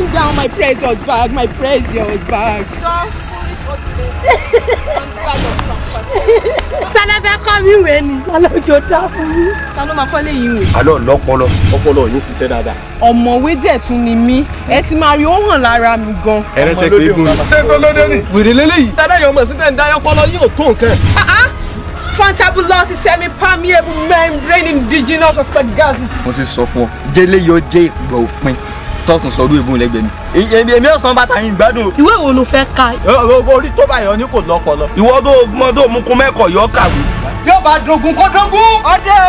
calm down, my precious bag, my precious bag. Tálẹ́fẹ́ kọ́ mi wé ni. Alójó dá fún mi. Ta ló máa kọ́ lé yìí wé? Àlọ́ lọ́pọlọ, ọpọlọ yín ṣiṣẹ́ dáadáa. Ọ̀mọ̀wé dẹ̀ tún ni mí. Ẹ ti máa rí ó hàn lára mi gan. Ẹrẹsẹ̀ pé gùn. Ṣé gbọ́dọ̀ ni? Wèrè lélẹ́yìí. Tẹ́lẹ̀ ọmọ sí tẹ́ ń dá ọpọlọ yín ò tó nǹkan. Fantabulous semi-permeable membrane indigenous of sagacity. Mo sì sọ fún ọ, jẹ́lé yóò jẹ́ ìgbà òpin. Tọ́tún sọ ọdún ìbùn lẹ́gbẹ̀ẹ́ mi. Èmi ò san bàtà yín gbádùn. Ìwé wo ló fẹ́ ka? Orí tó bá yọ ní kò lọ́pọlọ. Ìwọ tó mọ tó mú kún mẹ́kọ̀ọ́ yọ kàwé. Yóò bá dogun kó dogun. Ọdẹ.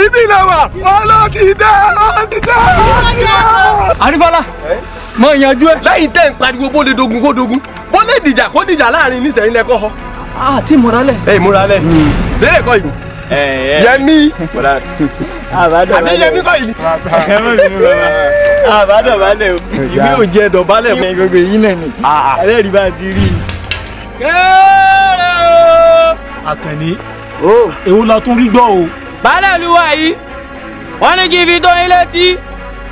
Ibi ilẹ̀ wà, wọ́n ló ti dá, wọ́n ti dá. Àrífọ́lá, mọ ìyànjú ẹ. Lẹ́yìn tẹ́ ń pariwo bó lè dogun kó dogun. Bó lè dìjà kó dìjà láàrin nísẹ̀yìn lẹ́kọ̀ọ́ họ. Àti ìmúralẹ̀. Ìmúralẹ̀. Lérè kọ́ yìí. Yẹmí. Àbí Yẹmí kọ́ yìí. Àbádọ̀bálẹ̀ o. Ìwé ò jẹ́ dọ̀bálẹ̀ mọ́. Gbogbo yìí náà ni. Ẹlẹ́rìí bá ti rí. Kéré o. Àkànní. Èwo la tún rí gbọ́ o. Baálẹ̀ olúwa yìí, wọ́n ní kí n fi tó yín létí.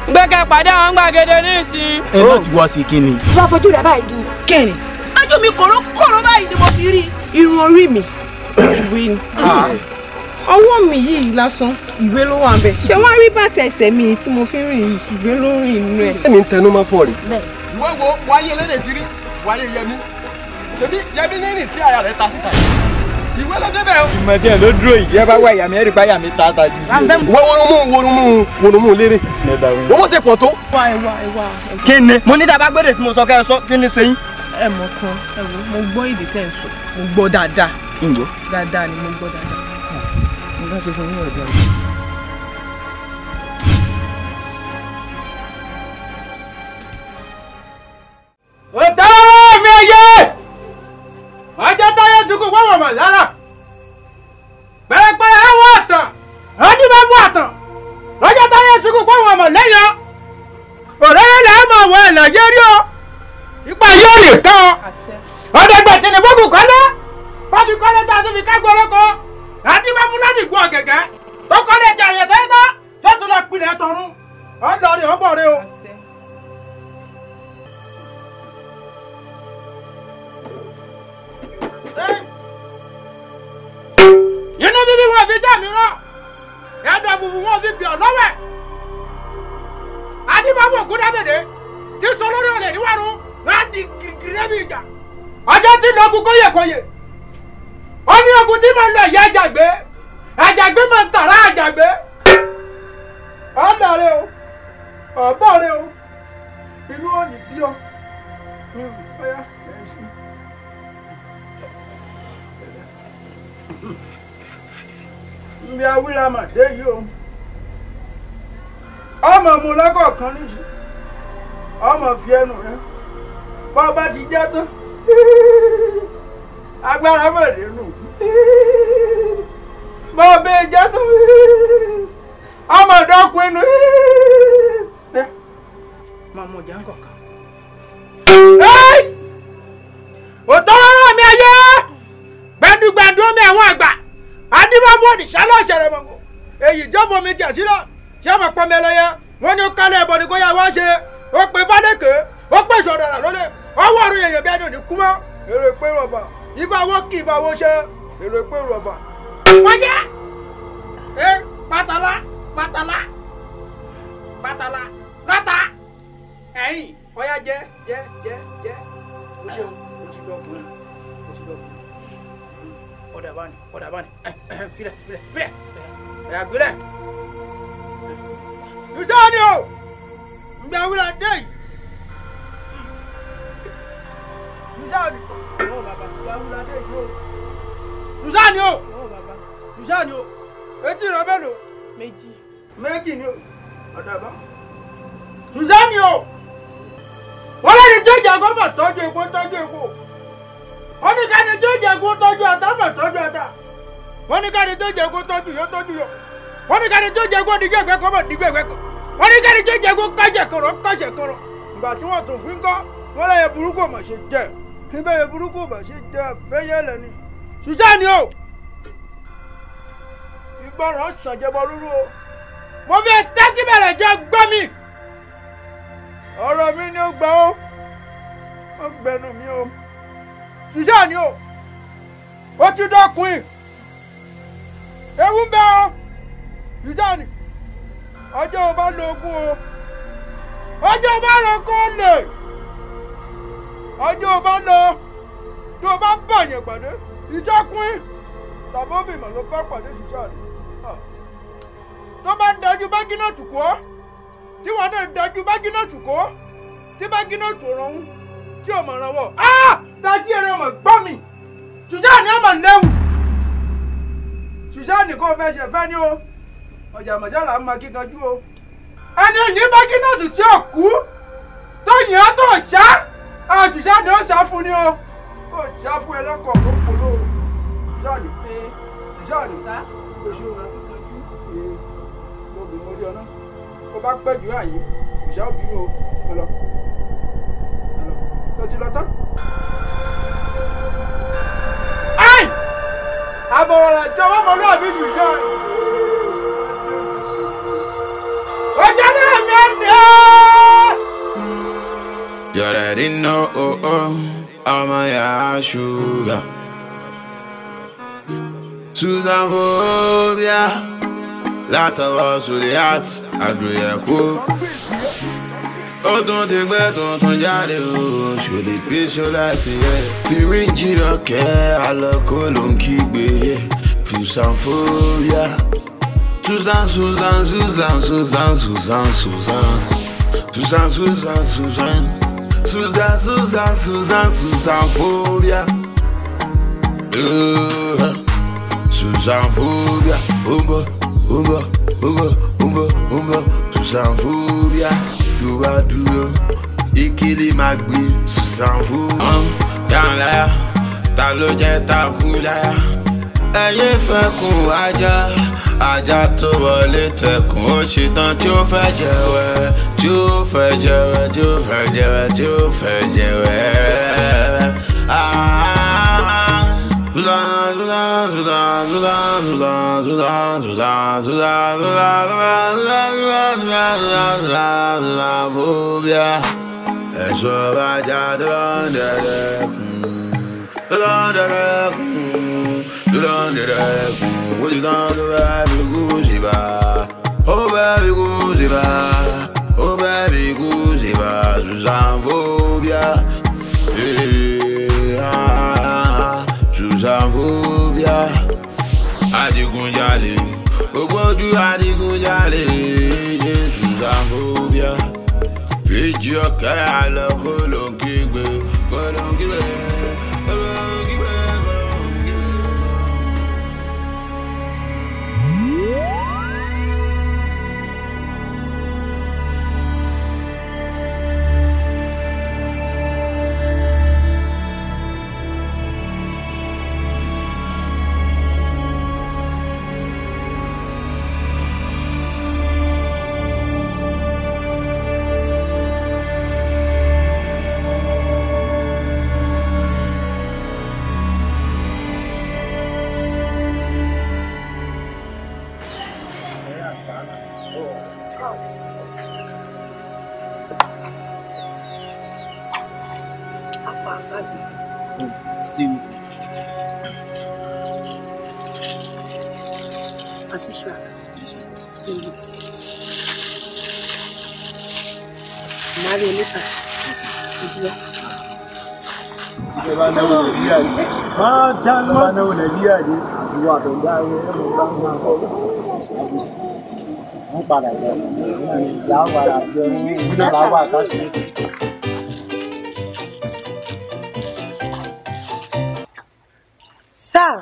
Gbẹ́kẹ̀ pàdé àwọn gbàgede ní ìsìn. Ẹ láti wá sí kíni. Wọ́n fojú rẹ̀ báyìí dùn. Kẹ́ni. Ájú mi kòrókòró báyìí ni mo fi rí. Irun orí mi. Ìwé ni. Ọwọ́ mi yìí lásán ìwé ló wà ńbẹ̀. Ṣé wọ́n rí bàtà ẹsẹ̀ mi tí mo fi rìn yìí ìwé ló rìn inú ẹ̀. Ẹ̀mí ń tẹnu máa fún ọ rè. Ìwọ wo wáyé lédè tí rí wáyé Yẹmí. Ṣebí Yẹmí nírìn tí àyà rẹ̀ ta síta yìí. Ìwé ló débẹ̀ o. Ìmọ̀ tí ẹ ló dúró yìí. Yẹ bá wá ìyá mi ẹ̀rí bá ìyá mi ta ju sí i. Wọ́n lérè. Wọ́n ṣe pọ̀ tó. Ẹwà. Kí ni? Mo ní dábàá gbọ́dọ̀ tí mo sọ kẹ́ ẹ sọ kí ni ṣe yín. Ẹ mọ̀ kan mo gbọ́ èdè tẹ́ ń sọ mo gbọ́ dáadáa. Ǹgbọ́. Dáadáa ni mo gbọ́ dáadáa. Mo bá ṣe fún yín ọ̀dọ́ rẹ̀. Ọ̀tá mi ẹyẹ! Ọjọ́ táyé tukú wọ́n mọ̀ lára. Pẹ̀rẹ̀pẹ̀rẹ̀ ẹ wọ àtàn. Ọdún bá mú àtàn. Ọjọ́ táyé tukú wọ́n mọ̀ lẹ́yìn. Òrèrè là á mọ̀ wọ ẹ̀nà yé rí o. Ipa yóò lè kán ọ. Ọ̀dẹ̀gbẹ̀ tí ni fúnkù kọ́lé. Bọ́bí kọ́lé tá a tún fi ká gbọ́lọ́kọ́. Àdìbá fún lọ́dún ìgbọ́ ọ̀gẹ̀gẹ̀. Tó kọ́lé ti àyẹ̀ tẹ́tọ́. Tó tún lọ pilẹ̀ tọrún. Ọlọ́rin ọ̀bọ̀rẹ́ o. Inú bíbí wọn fi já mi rán. Ẹ̀dọ̀ bùbù wọn fi bì ọ́ lọ́wẹ̀. Adébáwò Ògúndábèdé tí sọ lórí olè níwájú wọn di gírígírí ẹbí ìjà. Ọjọ́ tí lọ́gùn kóyèkóyè. Ó ní ogun tí máa ń lọ ìyá àjàgbé. Àjàgbé máa ń tàrà àjàgbé. Ọ̀làrẹ̀ o, ọ̀bọ̀rẹ̀ o, inú ò ní bí ọ. Ibi awúrà mà dé yìí o. Ọmọ mu lọ́kọ̀ọ̀kan níṣẹ́. Ọmọ fi ẹnu rẹ. Bọ́ bá ti jẹ́ tán. Agbára bẹ̀rẹ̀ nù. Bọ́ bẹ́ẹ̀ jẹ́ tán. Ọmọ dọ́kun inú. Mọ̀ mọ̀ jẹ́ ń kọ̀ọ̀kan. Òtọ́rọ́rọ́ mi ayé. Gbẹ̀ndùgbẹ̀ndù mi àwọn àgbà. Adébámọ́ọ̀dì ṣálọ̀ ṣẹlẹ̀ mọ̀gò èyí jọ́bọ̀ mi jẹ̀ sílọ̀ ṣé ọmọ pọ́nmi ẹlẹ́yẹ wọ́n ní kálẹ̀ ẹ̀bọ̀ ní kó yá wá ṣe ó pe fádékè ó pè sọ̀dọ̀rà lólè ọwọ́ ọ̀run èèyàn bí ẹni ò ní kú mọ́ èrò ìpè rọ̀bà ibà wọ́ kì ibà wọ́ ṣe èrò ìpè rọ̀bà. wọ́n jẹ́ pátálá lọ́tà ẹ̀yìn ọ̀yá jẹ́ o ṣeun o ti dọ̀kun. Ọ̀dà bá ní. Filẹ̀. Ẹ̀yà gbélẹ̀. Ìjọ́ ni o! Ǹgbà wúlò dé yìí. Ìjọ́ ni. Ọ̀ bàbá, ǹgbà wúlò dé yìí o. Ìjọ́ ni o. Ọ̀ bàbá. Ìjọ́ ni o. Etí rẹ̀ mélòó? Méjì ni o. Ọ̀dà bá. Ìjọ́ ni o. Wọ́n lẹ́ni tó jẹ́ gómọ̀ tọ́jú epo. Wọ́n ní káni tó jẹ̀gún tọ́jú ata mọ̀ tọ́jú ata. Wọ́n ní káni tó jẹ̀gún tọ́jú yọ. Wọ́n ní káni tó jẹ̀gún dígbẹ̀gbẹ́ kọ́ mọ̀ dígbẹ̀gbẹ́ kọ́. Wọ́n ní káni tó jẹ̀gún kájẹ̀ kọ̀rọ̀. Ìgbà tí wọ́n tún fi ń kọ́, wọ́n lẹ́yẹ burúkú mà ṣe jẹ́. Ibẹ̀ yẹ burúkú mà ṣe jẹ́ fẹ́yẹ́ lẹ́ni. Ṣùṣẹ́ ni o. Ìgbọràn ṣàjẹbọ rúru o. Mo fi tẹ́tí bẹ̀rẹ̀ jẹ́ gbọ́ mi. Suzanne o. Ó ti dọ́kun. Ewu ń bẹ o. Suzanne. Ọjọ́ bá lógún o. Ọjọ́ bá lọ kó lè. Ọjọ́ bá lọ. Tó bá bàyàn pàdé. Ìjọkùn. Tàbí obìnrin ló bá pàdé Suzanne. Tó bá ń dájú bágí náà tù kó. Tí wọn náà dájú bágí náà tù kó. Tí bágí náà tù rọrùn. Tí o mọ̀ ràn wọ̀. Dájí ẹ̀rọ ọmọ gbọ́ mi. Suzanne ọmọ lẹ́wù. Suzanne kò fẹ́ ṣe fẹ́ ni o. Ọjà mọ̀ṣálà ń ma kíkanjú o. Ẹni yìí bágí náà tù tí ò kú. Tó yìn á tó ṣá. Suzanne ó ṣá fún ni o. Ó ṣá fún ẹ lọ́kọ̀ tó polówó. Suzanne. Suzanne. Oṣù rẹ̀ kíkanjú. Lóbìnrin orí ọ̀nà. Ó bá pẹ́ jù àyè. Ìṣá òbí mi o. Ẹ lọ. Tó ti lọ tán. Ai! Àbọ̀wọ̀lẹ̀ jọ̀wọ́ mọ̀ lọ́ọ̀bí jù yọ. Ọjà náà mi ẹ̀ ní ọ́. You already know, I'm a sugar. Susan Phobia. Látọwọ́ sórí heart, àgbèrè kú. Ó tún ti gbé tuntun jáde o, ṣòlè pé ṣọlá sí ẹ. Fìrí jìnnà kẹ́ àlọ́kọ́ ló ń kígbe. Susan Phobia. Susan, Susan, Susan, Susan, Susan, Susan. Susan, Susan, Susan. Susan, Susan, Susan, Susan Phobia. Susan Phobia. Susan Phobia. Tó bá dúró, ìkìlì máa gbé Susan Phobia. Yàrá ta ló jẹ́ takú láyà. Ẹyẹ fẹ́ kun ajá tó wọlé tẹkùn ó ṣetán tí ó fẹ́ jẹ̀wẹ́, tí ó fẹ́ jẹ̀wẹ́, tí ó fẹ́ jẹ̀wẹ́, tí ó fẹ́ jẹ̀wẹ́. Phobia. Ẹ̀ṣọ́ bá jáde lọ́ndẹ̀ẹ́kùn. What you done to baby Gucci-ba? Oh baby Gucci-ba. Oh baby Gucci-ba. Susan Phobia. Susan Phobia. Adigunjalè. Ogboju adigunjalè. Susan Phobia. Fìjì ọ̀kẹ́ àlọ́kọ́ ló ń kígbe. Ló ń kígbe. Still. As usual. Bring it. Marry later. Is well. Ìjọba náwó Nàìjíríà yìí. Máa dáná. Ìjọba náwó Nàìjíríà yìí. Ìwà tó ń dá ẹ̀rọ bá máa sọ. Àbùsí. Wọ́n padà jẹ́ ìyá wàrà jẹ́ ìjọba wà káṣí. Sir.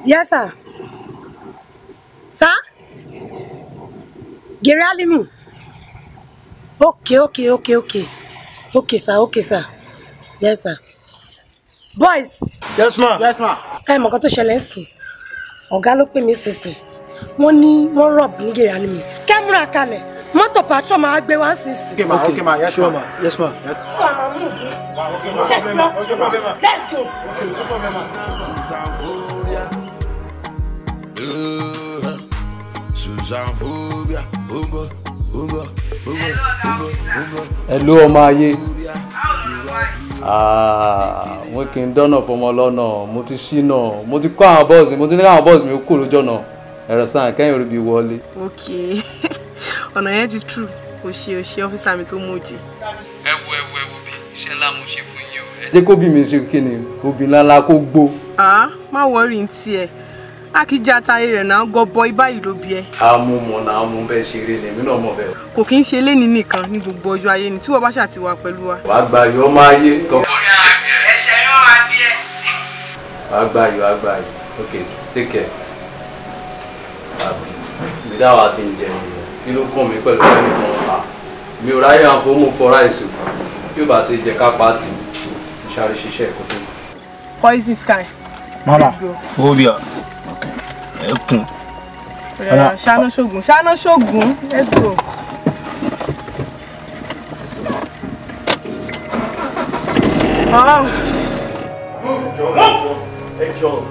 Yes, sir. Sir? Gary Alimi. Okay. Okay, sir. Yes, sir. Boys. Yes, ma. Yes, ma. Mo nǹkan tó ṣẹlẹ̀ ńsìn. Ọ̀gá ló pè mí sísìn. Wọ́n ní wọ́n rob ní Gary Alimi. Kẹ́múra kalẹ̀. Mọ́tò patrol máa gbé wá sísìn. Okay, ma. Yes, ma. Yes, ma. So I'm move this. Check no. Let's go. Susan Phobia. Susan Phobia. Hello, ọmọ ayé. Mo kì í dọ́nà fọmọ lọ́nà, mo ti ṣínà, mo ti kọ́ àwọn bọ́ọ̀sì, mo ti ní káwọn bọ́ọ̀sì mi kú lójọ́ náà. Ẹ̀rọ sáà kẹ́yìn orí bí wọlé. Okay. Ọ̀nà yẹn ti true. O ṣe ọ́fíìsà mi tó mú jì. Ẹ wo bí iṣẹ́ ńlá mo ṣe fún yín o. Ẹ jẹ́ kó bí mi ṣe kí ni, obì ńlá kó gbó. Má wọrí ntí ẹ. A kì í jẹ́ àtàrí rẹ̀ náà gọbọ ibà yìí ló bí ẹ. Amúmọ̀ náà mú bẹ́ẹ̀ ṣeré ni, èmi náà mọ̀ bẹ́ẹ̀. Kò kí ń ṣe léni nìkan ní gbogbo ọjọ́ ayé ni tí wọ́n bá ṣàtiwà pẹ̀lú wa. Wàá gba ayọ̀ máa yé kọ́kọ́. Ẹ̀ṣẹ̀ yóò máa bí ẹ. Wàá gba ayọ̀. Okay, take care. Ìdá wa ti ń jẹ ìyẹn. Kí ló kàn mí pẹ̀lú ẹni kan? Mi ò ráyè àfọmù fọ́ra ìsìn. Bí ó bá ṣe jẹ ká pàtì, ìṣàrí ṣiṣẹ́ ẹ̀kọ́ tó. Poison sky. Mama, phobia. Ẹkùn. Ṣáná ṣógun. Let's go.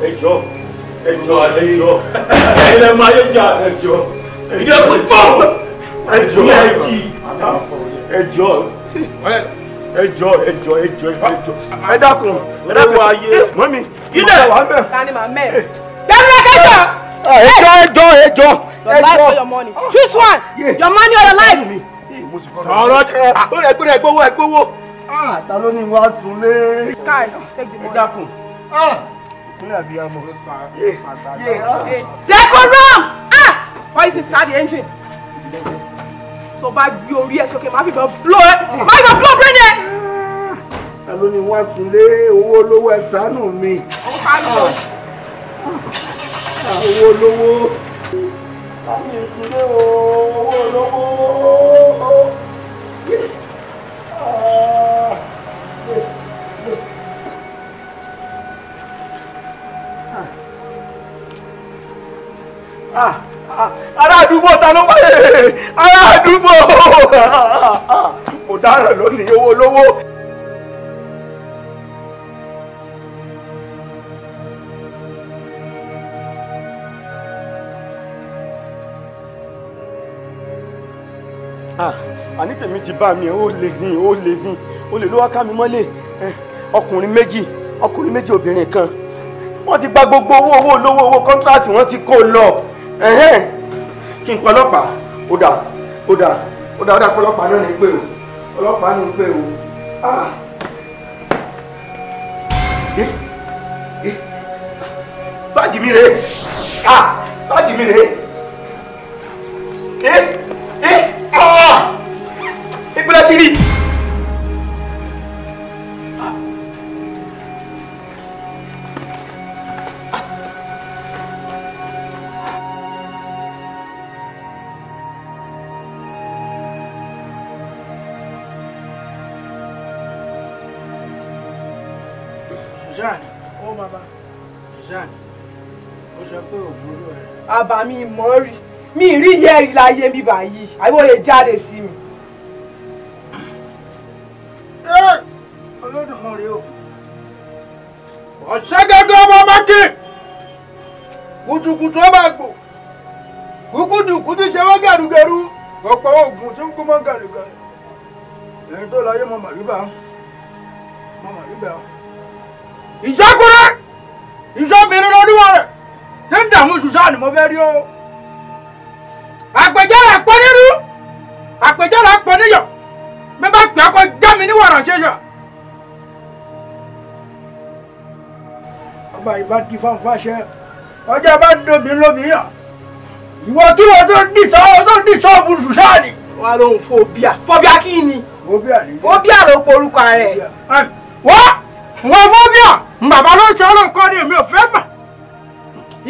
Ẹjọ́. Ẹ̀yin máa yé jà ẹjọ́. Ìdí ẹ̀kọ́ pọ̀. Ẹjọ́. Ẹ dákun ayé. Mọ́mí. Ilé wà bẹ́ẹ̀. Tani ma mẹ́. Bẹ́ẹ̀ni kẹjọ. Ẹjọ́. Your life or your money. Choose one. Your money or your life. Ọ̀rọ̀ ẹgbówó. Ta ló ní wá súnlé? Sky, take the money. Ẹ dákun. Ìpínlẹ̀ àbíyamọ. Decorum! Why is it start the engine? So bá gbé orí ẹ sókè, má fi bọ́ blow ẹ. Má fi bọ́ blow brain ẹ. Ta ló ní wá súnlé? Owó olówó ẹ ṣàánú mi. Owó olówó. Àmì ìpínlẹ̀ owó olówó. Ará àdúgbò ta ló wáyé? Ará àdúgbò! Mo dáràn lónìí owó olówó. Àní tèmi ti bá mi, ó lè ló wá ká mi mọ́lé. Ọkùnrin méjì obìnrin kan. Wọ́n ti gba gbogbo owó olówó owó kọ́ńtrátì wọ́n ti kó lọ. Kí n pọ̀ ọlọ́pàá. Ó dà ọlọ́pàá náà ní pé o. Ọlọ́pàá ní pé o. Báàgì mi rèé. Báàgì mi rèé. Ìpínlẹ̀ ti rí. Àbá mi mọ̀ rí. Mi rí yẹ́rì láyé mi báyìí. Àbíwọ̀ lè jáde sí mi. Olódùmọ̀ rèé o. Ọ̀sẹ̀ gẹ́gẹ́ ọmọ mákì. Kùtùkùtù ọba àgbò. Kùkùdùkùtù ṣe wọ́n gàrúgàrú. Ọ̀pọ̀ oògùn tí ń kú mọ́ gàrúgàrú. Ẹni tó láyé mọ màlúbà. Ìjọkùnrin! Ìjọbìnrin lọ́dúnwọ̀ rẹ̀. Tí ń dààmú ṣùṣà ni mo fẹ́ rí o. Àpèjẹ́rà pọ̀ nínú. Àpèjẹ́rà pọ̀ níyọ̀. Mi bá pè ọkọ̀ já mi ní wàrà ṣẹṣẹ. Ọba ìbá ti fáńfáṣẹ. Ọjọ́ bá dòbí lómìíràn. Ìwọ kí wọ́n tó dì sọ́ọ̀bù ṣùṣà ni. Wà lóhùn fòbíà. Fòbíà kí ni? Fòbíà ló porúkọ rẹ̀. Wọ́n fòbíà. Bàbá ló sọ ọlọ́kọ́ ni èmi ò fẹ́ mọ̀.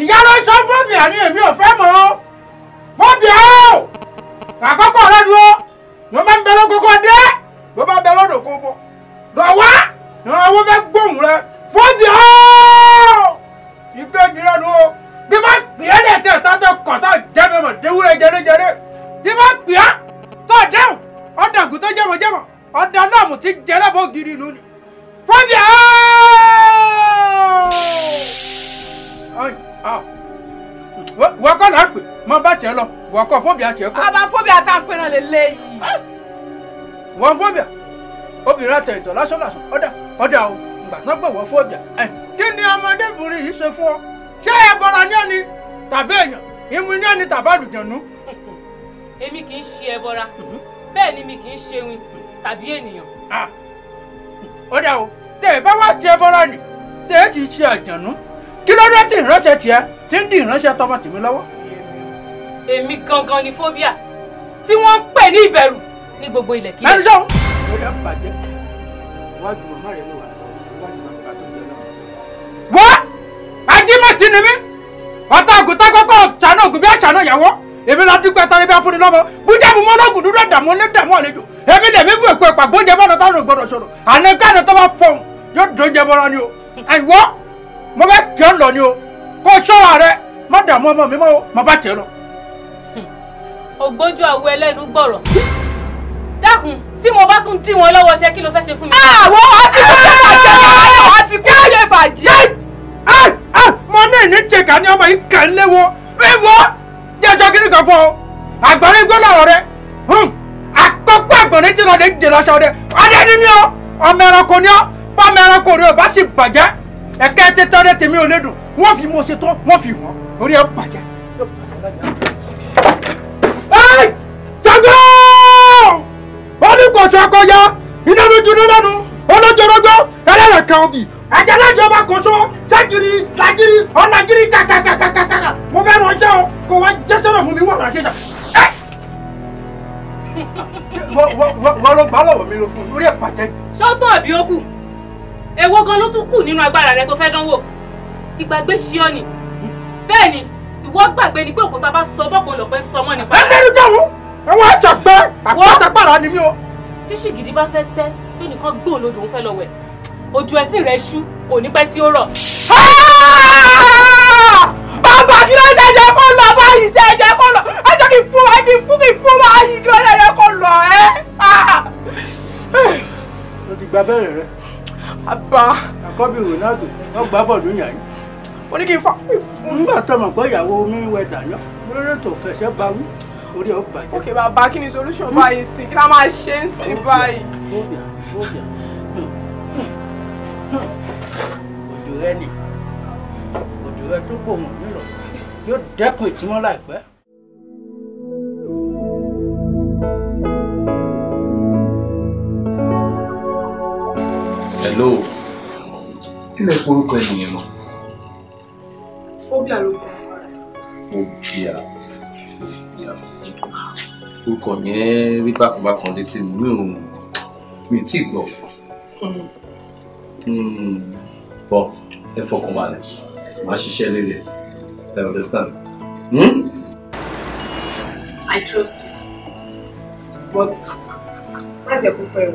Ìyá ló sọ fòbíà ni èmi ò fẹ́ mọ̀ o. Fòbíà o. Àkọ́kọ́ rẹ̀ dúró. Wọ́n bá ń bẹ lókòkò dé. Wọ́n bá ń bẹ lọ́dọ̀ kó bọ̀. Lọ́wọ́. Àwọn fẹ́ gbóhùn rẹ̀. Fòbíà o. Ìgbéjì rẹ̀ dúró. Bí bá pè é dẹ̀ tẹ̀ tọ́jọ́ kọ̀tọ́ jẹ́mi mọ̀ déwúrẹ́ jẹ́rẹ́jẹ́rẹ́. Bí bá pè é tọ́ dẹ́hùn. Ọ̀dàgùn tó jẹ́mọ̀jẹ́mọ̀. Ọ̀dà láàmù ti jẹ́lẹ́bọ̀ gidi nù ni. Fòbíà o. Wọ́n kọ́ là ń pè mọ bá tiẹ̀ lọ wọ́n kọ́ fóbíà tiẹ̀ kọ́. Àbá fóbíà tá à ń pè náà lè léyìí. Wọ́n fóbíà obìnrin àtẹ ìtọ̀ lásán ọ̀dà o ìgbà tó pè wọ́n fóbìà kí ni ọmọdébìnrin yìí ṣe fún ọ ṣé ẹbọra ní ẹni tàbí èèyàn ìmú ní ẹni tàbí àlùjànnú. èmi kì í ṣe ẹbọra bẹ́ẹ̀ ni mi kì í ṣe ewin tàbí ènìyàn. ọ̀dà o tẹ̀ ẹ bá wá ti ẹbọra nì tẹ̀ ẹ sì ṣe àjànú kí ló dé tí ìránṣẹ́ tiẹ̀ tí ń di ìránṣẹ́ tọmọ tèmi lọ́wọ́. èmi gangan ni fóbíà tí wọ́n ń pè ní ìbẹ̀rù ní gbogbo ilẹ̀ kílẹ̀. ẹni sọ́hún ó lè bàjẹ́ wájú màmá rẹ̀ ló wà wájú màmá tó jẹ lọ́wọ́. wá ajímọ̀tì ni mí ọ̀tá àgùntàn kọ́kọ́ ṣàánú ògùn bí àṣàánú ìyàwó èmi la dúpẹ́ tọ́lé bí afúnni lọ́mọ bújẹ́bù mọ́ lọ́gùn dúdú dààmú ní dààmú àlejò èmi lèmi fún èpo ìpàgbọ́ oúnjẹ bọ́dọ̀ táwọn ò gbọ́dọ̀ sọ̀rọ̀ àná káàdì tó bá fọ̀hún yóò dóúnjẹ bọ́ra ni o àìwọ́ mo fẹ́ kí ọ́ lọ ni o kó ṣọ́ra rẹ má dààmú ọmọ mi mọ́ o mo bá tiẹ̀ lọ. ògbójú àwọ ẹlẹ́nu gbọ̀rọ̀ dákun tí mo bá tún dí wọn lọ́wọ́ ṣe kí ló fẹ́ ṣe fún mi. àwọn àfikún ṣe fàjẹ́. mo ní ìní tẹ̀ka ní ọmọ yìí kà ń léwo wíwọ́ jẹ́jọ́ kí ni kan fún ọ àgbọ̀nrín gbọ́dọ̀ rẹ àkọ́kọ́ àgbọ̀nrín tí lọ́dẹ jẹ lọ́sọ̀ rẹ ọdẹ ní ní ọ ọmọ ẹranko ní ọ bọ́mọ ẹranko rẹ ò bá sì bàjẹ́ ẹ̀kẹ́ tẹ́tọ́ rẹ tèmi ò lè dùn wọ́n fi mo ṣe tán wọ́n fi wọ́n orí ẹ bàjẹ́. jọjọ olùkọ́sọ akọya iná lójú lọ́nu olójorogbó ẹlẹ́rẹ̀ kan òbí àjẹlẹ́jọba kòso sẹ́kiri làgiri ọ̀làgiri kàkàkàkàkàkà mo fẹ́ ránṣẹ́ o kò wá jẹ́sẹ̀rọ̀ fún mi wọ́n ránṣẹ́ jà. wọ́n ló gbá lọ́wọ́ mi ló fún un lórí ẹ̀ bàjẹ́. ṣọ́tàn àbí ó kù èwo gan ló tún kù nínú agbára rẹ tó fẹ́ dánwò ìgbàgbé ṣí ọ ni bẹ́ẹ̀ ni ìwọ gbàgbé ni pé òkúta bá sọ bọ́pọ̀ lọ́pẹ́ sọmọ́ nípa rẹ. ẹgbẹ́rún jọ̀wọ́ ẹ̀wọ̀n àjàgbẹ́ àpátápàrà ni mí o. tí ṣìgìdì bá fẹ́ tẹ́ pé nìkan gbóòn lójú òun fẹ́ lọ wẹ̀ ojú ẹ̀sìn rẹ̀ ṣú kò ní pẹ́ tí ó rọ̀. bàbá kí ló dé jẹ́ kó lọ báyìí jẹ́ kó lọ ẹ jẹ́ kí fún báyìí kí ló dé jẹ́ kó lọ ẹ́. o ti gba bẹ́ẹ̀rẹ̀ rẹ. bàbá àkọ́bí Ronaldo wọ́n gbá bọ́ọ̀lù yàn yín. mo ní kí n fà. nígbà tó mọ̀ pé ìyàwó mi wẹ̀ dàyàn lórí ètò fẹsẹ̀ bá wí orí ọ̀ bàjẹ́. ok bàbá kí ni solution báyìí sí kí la máa ṣe ń sìn báyìí. ojú rẹ nì ojú rẹ tó pò wọ́n nílò yóò dẹ́kun ìtìmọ́ láìpẹ́. hello kí lè forúkọ ènìyàn mọ́. phobia ló kọ. phobia orúkọ yẹn rí bákanbákan létí mi ò tí ì gbọ́ but ẹ fọkàn balẹ̀ màá ṣiṣẹ́ lérí ẹ̀ I understand. I trust you but má jẹ́ kó pẹ́ o.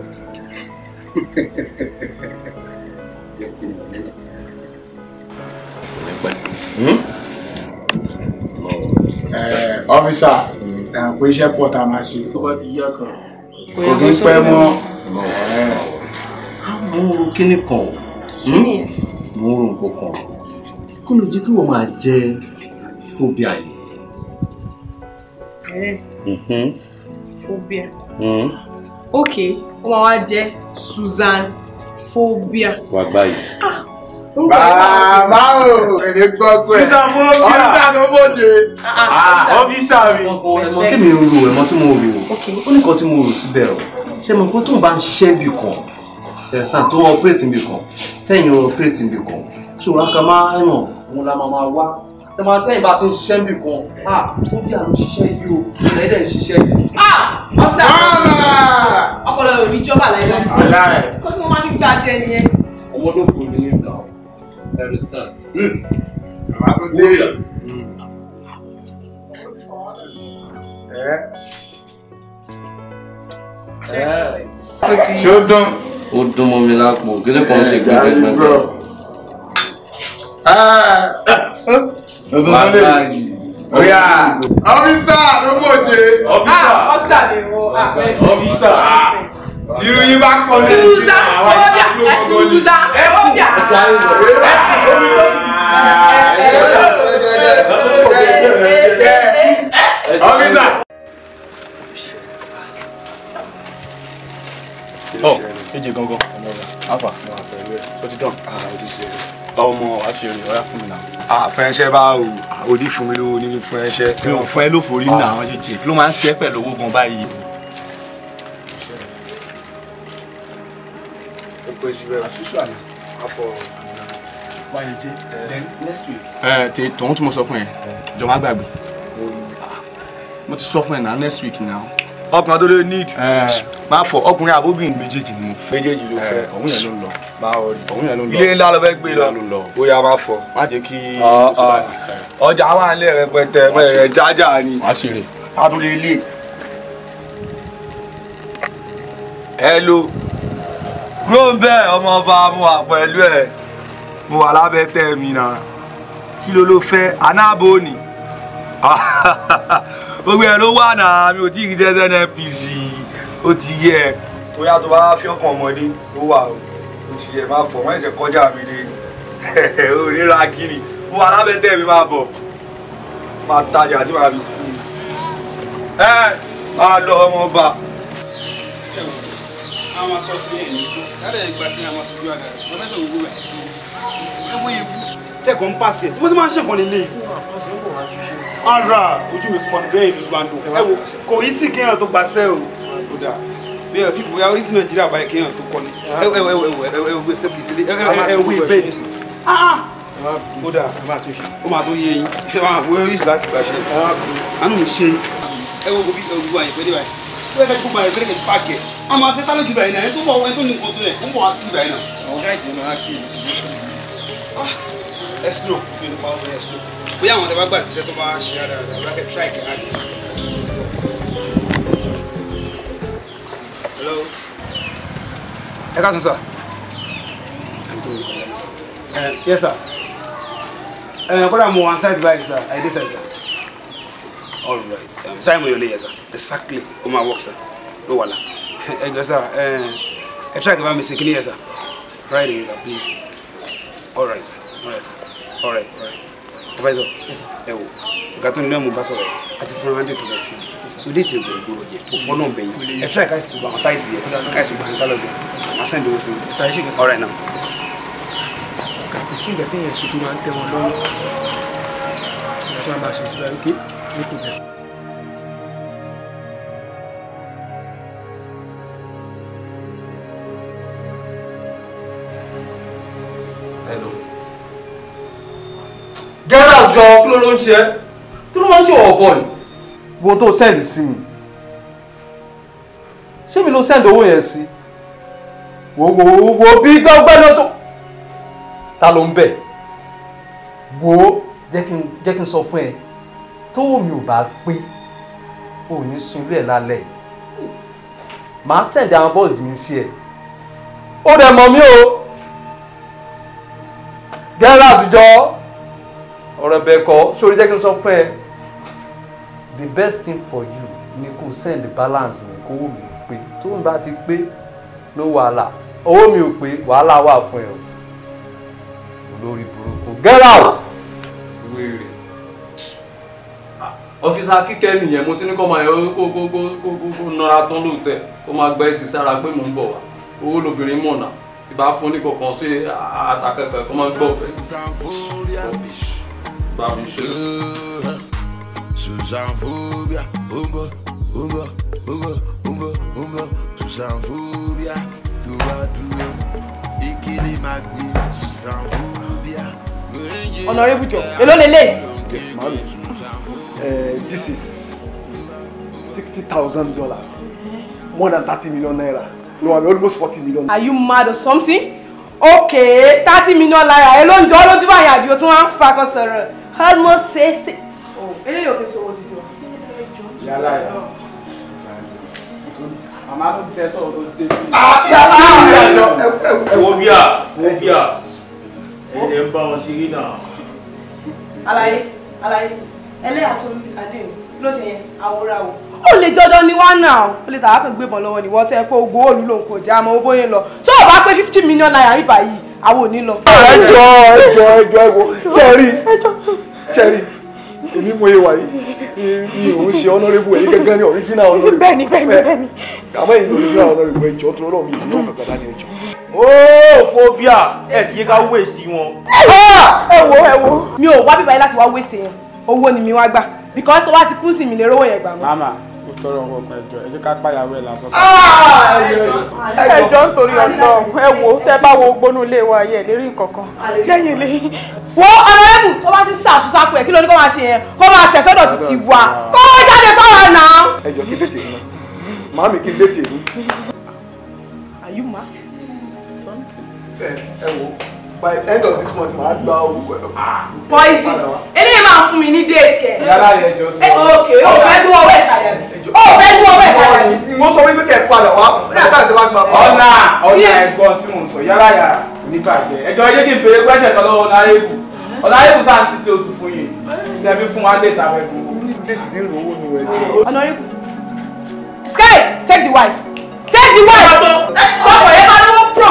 ọ́físà pé iṣẹ́ pọ̀ tá a máa ṣe tó bá ti yá kan kò kí ń pẹ́ mọ́. mo ń ro kíní kan mo ń ro nǹkan kan kó ló jẹ́ kí wọ́n máa jẹ phobia yìí. Phobia. Ok, ó máa wá jẹ́ Susan phobia. wà báyìí. bàbá o èdè gbọ́ pé Susan phobia ọ́físà ló bòde ọ́físà mi. ẹ̀mọ́ tí mi ń ro ẹ̀mọ́ tí mo rò ó ní kan tí mo rò síbẹ̀ o ṣé mo kó tó ń bá ń ṣẹ́ bí kan ṣẹ̀sán tó ń ọpẹ́rẹ́tì bí kan tẹ̀yìn ọpẹ́rẹ́tì bí kan tó wá ká máa ń ràn òun la máa wá tẹ̀mọ́ tẹ̀yìn bá ti ń ṣiṣẹ́ bí kan phobia ló ṣiṣẹ́ yìí o ẹ̀ẹ́dẹ̀ ń ṣiṣẹ́ yìí. ọ̀sẹ̀ ọpọlọ ò ní jọba láìláì kó tí mo máa ń gbà tí ẹni yẹn. ọmọ ló kù ní ìgbà understand. bàbá tó dé. ṣé ó dán. ó dún mọ́ mi lápò kí ló kàn ṣe gbẹgbẹgbẹ. Odunlade. Oya, ọ́físà ló mọ̀jẹ̀. Ọ́físà ni wo ọ́físà. Tìrú yín bá kọ́ sí Susan phobia Susan phobia. Ọ́físà. Oh, eje gangan. Alpha. So ti done. Odi se. Ọmọ àṣírí ọ̀yá fún mi náà. Fẹ́ńṣẹ́ bá o, odi fún mi lówó ní fẹ́ńṣẹ́. Mi ò fún ẹ ló forí náà àwọn jíjẹ. Ló máa ń ṣe pẹ̀lú owó gan báyìí. Ó pé síbẹ̀. Àṣìṣọ́ àná. Afọ. Wáyé jẹ́. Then next week. Tòun tí mo sọ fún ẹ, jọ má gbàgbé. Mo ti sọ fún ẹ náà next week náà. Ọkùnrin tó lè need. Máa fọ ọkùnrin àbóbìnrin méjèèjì ni mo fẹ́. Méjèèjì ló fẹ́. Òun yẹn ló ń lọ. Máa wọrí. Òun yẹn ló ń lọ. Ilé ńlá ló fẹ́ gbé lọ. Ó yá máa fọ. Má jẹ́ kí ọjà wà nílẹ̀ rẹpẹtẹ mẹ́rẹ̀ jájà ni. Wàá ṣeré. Adúlé ilé. Hello. Gbóǹbẹ́ ọmọ ọba mo wà pẹ̀lú ẹ̀. Mo wà lábẹ́ tẹ́ mi náà. Kí ló fẹ́? Anábò ni. Gbogbo ẹ̀ ló wà náà, mi ò tí ì rí tẹ́sẹ̀ NPC. Ó ti yẹ. Bóyá tó bá fi ọkàn ọmọdé ó wà o. Ó ti yẹ máa fọ̀ wọ́n ẹ̀sẹ̀ kọjá mi lé. Ó ríra kiri. Mo wà lábẹ́ tẹ́ mi máa bọ̀. Máa tajà tí màá fi kú. Máa lọ ọmọ ọba. Àwọn sọ fún yẹn ní lára ìgbà sí àwọn aṣojú àgbà pọfẹsọ òwú rẹ ẹwọ ewu tẹkọọ ń pàṣẹ tí mo ti máa ń ṣe nǹkan nílé ara ojú mi fọ níbẹ̀ ìlú gbàndó ẹwọ kò yí sí kéèyàn tó gbàṣẹ o kò dáa bí ẹ fi bóyá ó yí sí Nàìjíríà báyìí kéèyàn tó kọ ni ẹwọ gbé step kìí sílé ẹwọ ìbẹ́ ní kò dáa ó máa tó yé yín wọ́n yí sí láti gbàṣẹ àánú mi ṣe ẹwọ gbogbo ìgbà yẹn pẹ́ẹ́dẹ́ báyìí wọ́n fẹ́ gbogbo àyẹ̀fẹ́ kẹ́kẹ́ pààkì ẹ̀ a máa ṣe tálọ́gì báyìí náà ẹ̀ tó bọ̀ ẹ̀ tó ní nǹkan tó rẹ̀ ń bọ̀ wá sí báyìí náà. Àwọn gáìsì máa kí èyí sí ní ẹsìlò fi ní pàwọn ẹsìlò bóyá àwọn ọ̀dọ́ bá gbà síṣẹ́ tó bá ṣe àdáadáa bá kẹ́ tíráìkì àdé. Hello. Ẹ ká sọ sà. Yes sir. Kódà mo wà side by sir, I dey side sir. All right. Time on your lay, sir. Exactly. On my work, sir. No wala. Sir. I try to give me second year, sir. Right away, sir, please. All right. All right, sir. All right. All right. Advisor. Yes, sir. You got to know me, Pastor. I think 400 to the sea. So they take the go here. For no pay. I try guys to baptize here. Guys to baptize. I send those. Sir, all right now. You see the thing is to do and tell one. That's why I'm saying, okay. Hello. Get out, Joe. Kí ló ń ṣe? Kí ló máa ń ṣe ọ̀bọ yìí? Wo tó send sí mi. Ṣé mi ló send owó yẹn sí? Wo bí gbọ́gbẹ́ ló tó. Ta ló ń bẹ̀? Wo jẹ́ kí n sọ fún ẹ. Tó mi ò bá pé ò ní sun ilé ẹ̀ lálẹ́ yìí. Màá send àwọn boys mi sí ẹ. Ó dẹ̀ mọ̀ mí o. Get out, Joe. Ọ̀rẹ́ bẹ́ẹ̀ kọ́, sórí jẹ́ kí n sọ fún ẹ. The best thing for you ni kó send the balance mi kó owó mi pé. Tó ń bá ti pé no wàhálà. Owó mi ò pé wàhálà wà fún ẹ o. Olórí burúkú. Get out. Wèrè. Ọ́fíìsà Kíkẹ́ nìyẹn mo ti ní kó máa yọ kó nara tán lóòótẹ́ kó máa gbẹ́ sí sára pé mò ń bọ̀ wá. Owó lobìnrin mọ̀ náà. Tí bá fún ní kọ̀ọ̀kan sí àtàkẹ́kẹ́ tó máa ń gbọ́ fẹ́. Bá mi ṣe. Susanfobia, umbo, Susanfobia, Tuwadu, Yekini Magbi, Susanfobia. Honorable Joe, hello lele. This is $60,000, more than 30 million naira. No, I'm almost 40 million. Are you mad or something? Okay, 30 million naira. Hello, Joe, hello, Joe, I have you. So I'm focused, sir. Almost 60. Oh, hello, okay, so what is it? Yeah. I'm not going to tell you. Phobia. Ẹ bá wọn ṣeré náà. Alaye, ẹlẹ́yà tó ní àdéhùn ló ṣe yẹn àwòrán o. Ó lè jọjọ ní wá náà. Ó lè tàá kàn gbébọn lọ́wọ́ ni wọ́n tẹ́ pé ogbó òlú ló ń kò jẹ́ àmọ́ owó bóyá lọ. Tó o bá pé 50 million naira bíbá yìí, àwọn ò ní lọ. Ẹjọ́ ẹ̀wọ̀. Ṣẹ́rí. èmi mo yẹ wà yìí mi ò ń ṣe honorable ẹ̀yin gẹ́gẹ́ ní original honorable. bẹ́ẹ̀ni. àmọ́ èyí original honorable ẹ̀jọ̀ tó lọ́ọ̀ mi ìlú kankan dání ẹ̀jọ̀. ooo phobia ẹ sì yẹ ká waste wọn. ẹ wo mi ò wá bíbá yìí láti wá waste yẹn owó ni mi wá gbà because tó bá ti kú sí mi lè rówó yẹn gbà mọ́. mama ó tọrọ ọkọ ẹjọ ẹ jẹ́ ká pàyàwó ẹ lásán. ẹjọ nítorí Ọlọ́run ẹ wo tẹ bá wo gbónú ilé wa yẹ lérí nǹkankan lẹ́yìn ilé. wo ọ̀rẹ́bù tó bá ti sàṣùsàpù ẹ̀ kí ló ní kó máa ṣe yẹn kó máa ṣẹ̀ sọ́dọ̀ títí wa kó wọ́n jáde fáwọn náà. ẹjọ kí lè tèmi màámi kí lè tèmi. Are you mad? ẹ wo by end of this month màá gba orúkọ ẹ lọ. Poison eléyìí máa fún mi ní date kẹ. yàrá rẹ jọ tó. ok o fẹ́ dún ọwọ́ ẹ̀ kalẹ̀ mi. o fẹ́ dún ọwọ́ ẹ̀ kalẹ̀ mi. mo sọ wípé kẹ́ ẹ padà wá nígbà tí wọ́n ti máa pa. ọ̀nà ẹ̀gbọ́n tí mò ń sọ yàrá oníbàjẹ́ ẹjọ́ ẹjẹ́ kí n béèrè pẹ́sẹ̀ kan lọ́wọ́ ọ̀nàrẹ́bù sáà ń ṣiṣẹ́ oṣù fún yìí tẹ̀bí fún wa lè tàbẹ̀ fún. ọ̀nàrẹ́bù Sky take the wife. Take the wife. Bọ́pọ̀ yẹn máa lọ́wọ́ pro.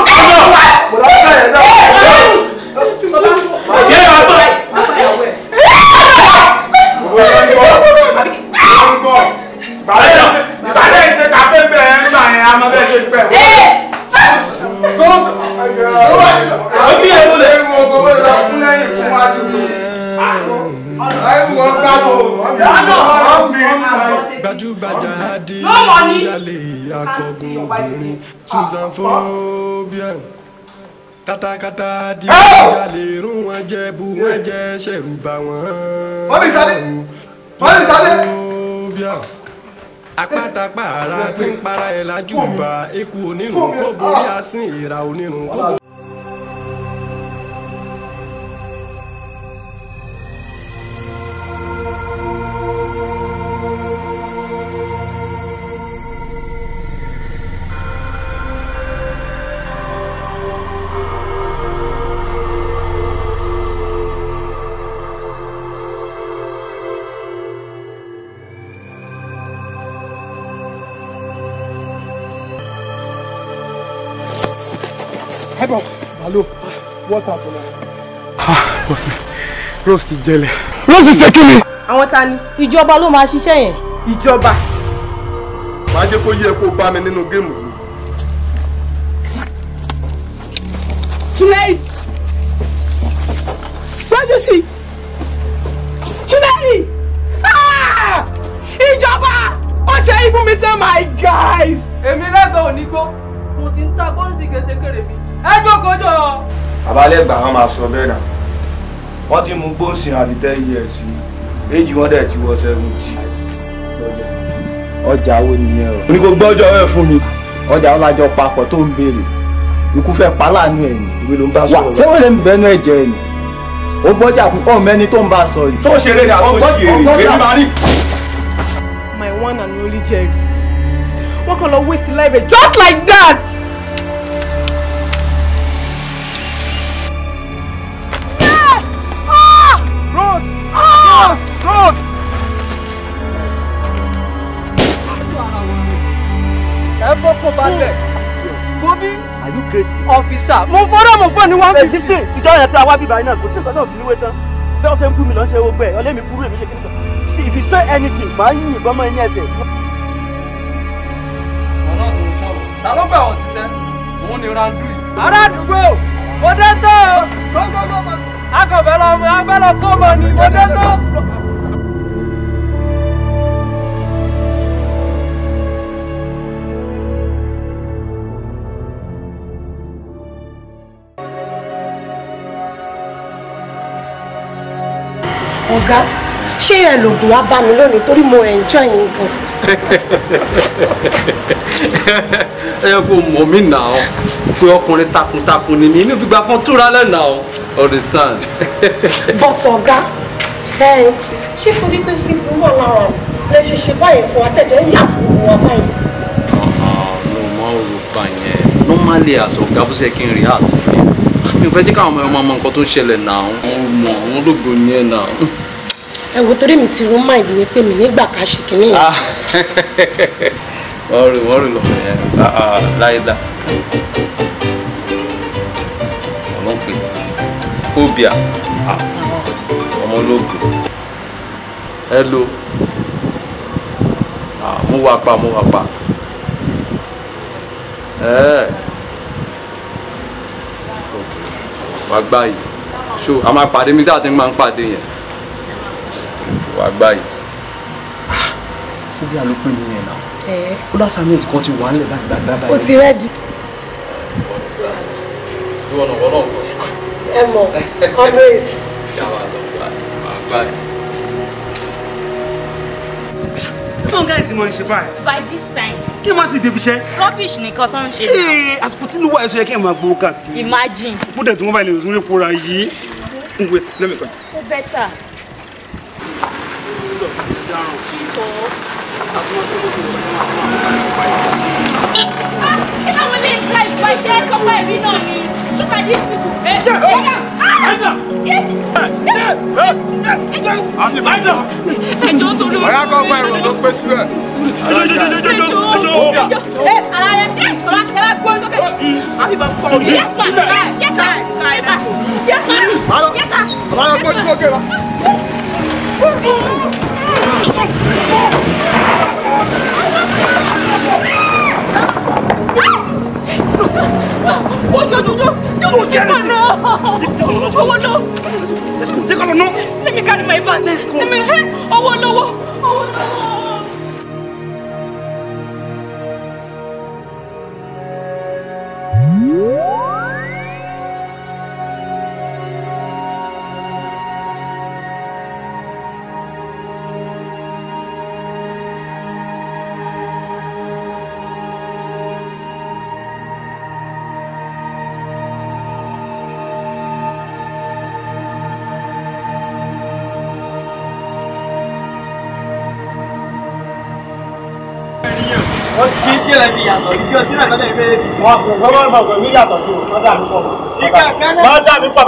Bàálẹ̀ ìṣe kàfé bẹ̀rẹ̀ ń gbà yẹn a máa bẹ́ẹ̀ ṣe pẹ̀ wọ́n. Òbí ẹ̀ ló lè mú ọkọ̀ wọ́n lọ fún lẹ́yìn fún wa dúró. Àìsàn gbàgbọ́ gbajúgbajà adigunjalè akọgun obìnrin Susan phobia katakata adigunjalè rún wọn jẹ bú wọn jẹ ṣẹ̀rù bà wọn. Phobia apátapàrà tí ń para ẹ̀ lájú bá eku onírun kó borí asín ìra onírun kó borí. Hello, what happened? Boss mi, Rose ti jẹlẹ̀. Rose ṣe kí ni? Àwọn ta ni? Ìjọba ló máa ṣiṣẹ́ yẹn. Ìjọba. Màá jẹ́ kó yẹ kó bá mi nínú géèmù yìí. Túnẹ́rì! Gbọ́dọ̀ sí! Túnẹ́rì! Ìjọba! Ó ṣe ibú mi tán, my guys! Èmi lẹ́gbẹ̀ẹ́ òní gbó, mo ti ń ta bọ́ọ̀lù kéṣekéèrè mi. Ẹ jókòó. Àbálẹ̀ gbà wọn máa sọ bẹ́ẹ̀ náà. Wọ́n ti mú gbóǹsìn àti 10 years èjì wọn dẹ̀ ti wọ 70. Ọjà wo nìyẹn o? Ní kò gbọ́jọ́ rẹ̀ fún mi. Ọjà ọlájọ papọ̀ tó ń béèrè. Ikú fẹ́ pa láàánú ẹ̀ ni. Ìwé ló ń bá sọ̀rọ̀. Ṣé wọ́n lè ń bẹnu ẹ̀jẹ̀ ẹ̀ ni? Ó gbọ́jà fún ọmọ ẹni tó ń bá sọ yìí. Tó ṣeré ni àwọn òṣì èrè. Èmi máa rí. My one and only Jerry. Wọ́n kàn lọ waste life just like that. Rose! Ẹ fọ́pọ̀ balẹ̀. Bobby. Are you crazy? Officer. Mo fọ́ ni wọ́n fi. Listen, ìjọ yẹn tí a wá bíbá iná kò sí nǹkan náà fi níwé tán. Bẹ́ẹ̀ ó ṣe ń bú mi lọ ṣe gbogbo ẹ̀. Ọlẹ́mi burú èmi ṣe kí n kàn. See, if you say anything, màá yín ìbọn mọ́ ẹni ẹsẹ̀. Ọ̀nà tó ń sọ̀rọ̀. Ta ló gbà wọ́n ṣiṣẹ́? Òun ni Randu yìí. Ará àdúgbò, mo dé tó. Akọ̀bẹ̀ lọ kó mọ ni, mo dé tó. Ọ̀gá, ṣé ẹ lògùn wá bá mi lónìí torí mo enjoy yín gan. Ẹ yẹ kó mọ̀ mí nà ọ́ pé ọkùnrin takuntakun ni mí inú fi gba kan túra lẹ́nà ọ́ understand. But ọ̀gá, ṣé torí pé síbi wà lára lè ṣe báyìí fún wa tẹ̀lé yà gbogbo wa báyìí. Mo mọ orúkọ yẹn normally as ọ̀gá bó ṣe kí n react mi ò fẹ́ jẹ́ káwọn ọmọ nǹkan tó ń ṣẹlẹ̀ náà ọmọ àwọn ológo ni ẹ̀ náà. Ẹ wo torí mi ti rún máìdì ni pé mi nígbà ká ṣe kínní yẹn. wọ́n rí lọ́fẹ̀ẹ́ yẹn láìda ọlọ́pẹ̀ phobia ọmọ ológo Hello. Mo wà pa. Wà gbá yìí. So a máa pàdé mi tí a ti máa ń pàdé yẹn. Wà gbá yìí. Fúbíà ló pè mí yẹn náà. Ó dá sàmìtì kan ti wà nílẹ̀ báyìí. Ó ti rẹ́dì. Ẹ mọ̀, always. Come on, guys, mo ń ṣe báyìí. By this time. Kí n má ti débi iṣẹ́. Rubbish nìkan tó ń ṣe. Àsìkò tí lówó ẹ̀sọ́ yẹ kí n máa gbowó káàkiri. Imagine. Mo dẹ̀ tí wọ́n bá ilé ìwòsàn lè kóra yìí. Wait, let me come. Ó better. Kí ló wọlé ìgbà ìgbà iṣẹ́ sọ́kọ̀ ẹ̀rí náà ni? Look at these people. Ẹjọ́ tó lórí. Ọ̀yá kan fún ẹ̀rọ tó pé síbẹ̀. Yes, ma'am. Yes, sir. Yes, ma'am. Yes, sir. Ọ̀yá kan fún ọkẹ́ wa. Let me carry my bag. Let's go.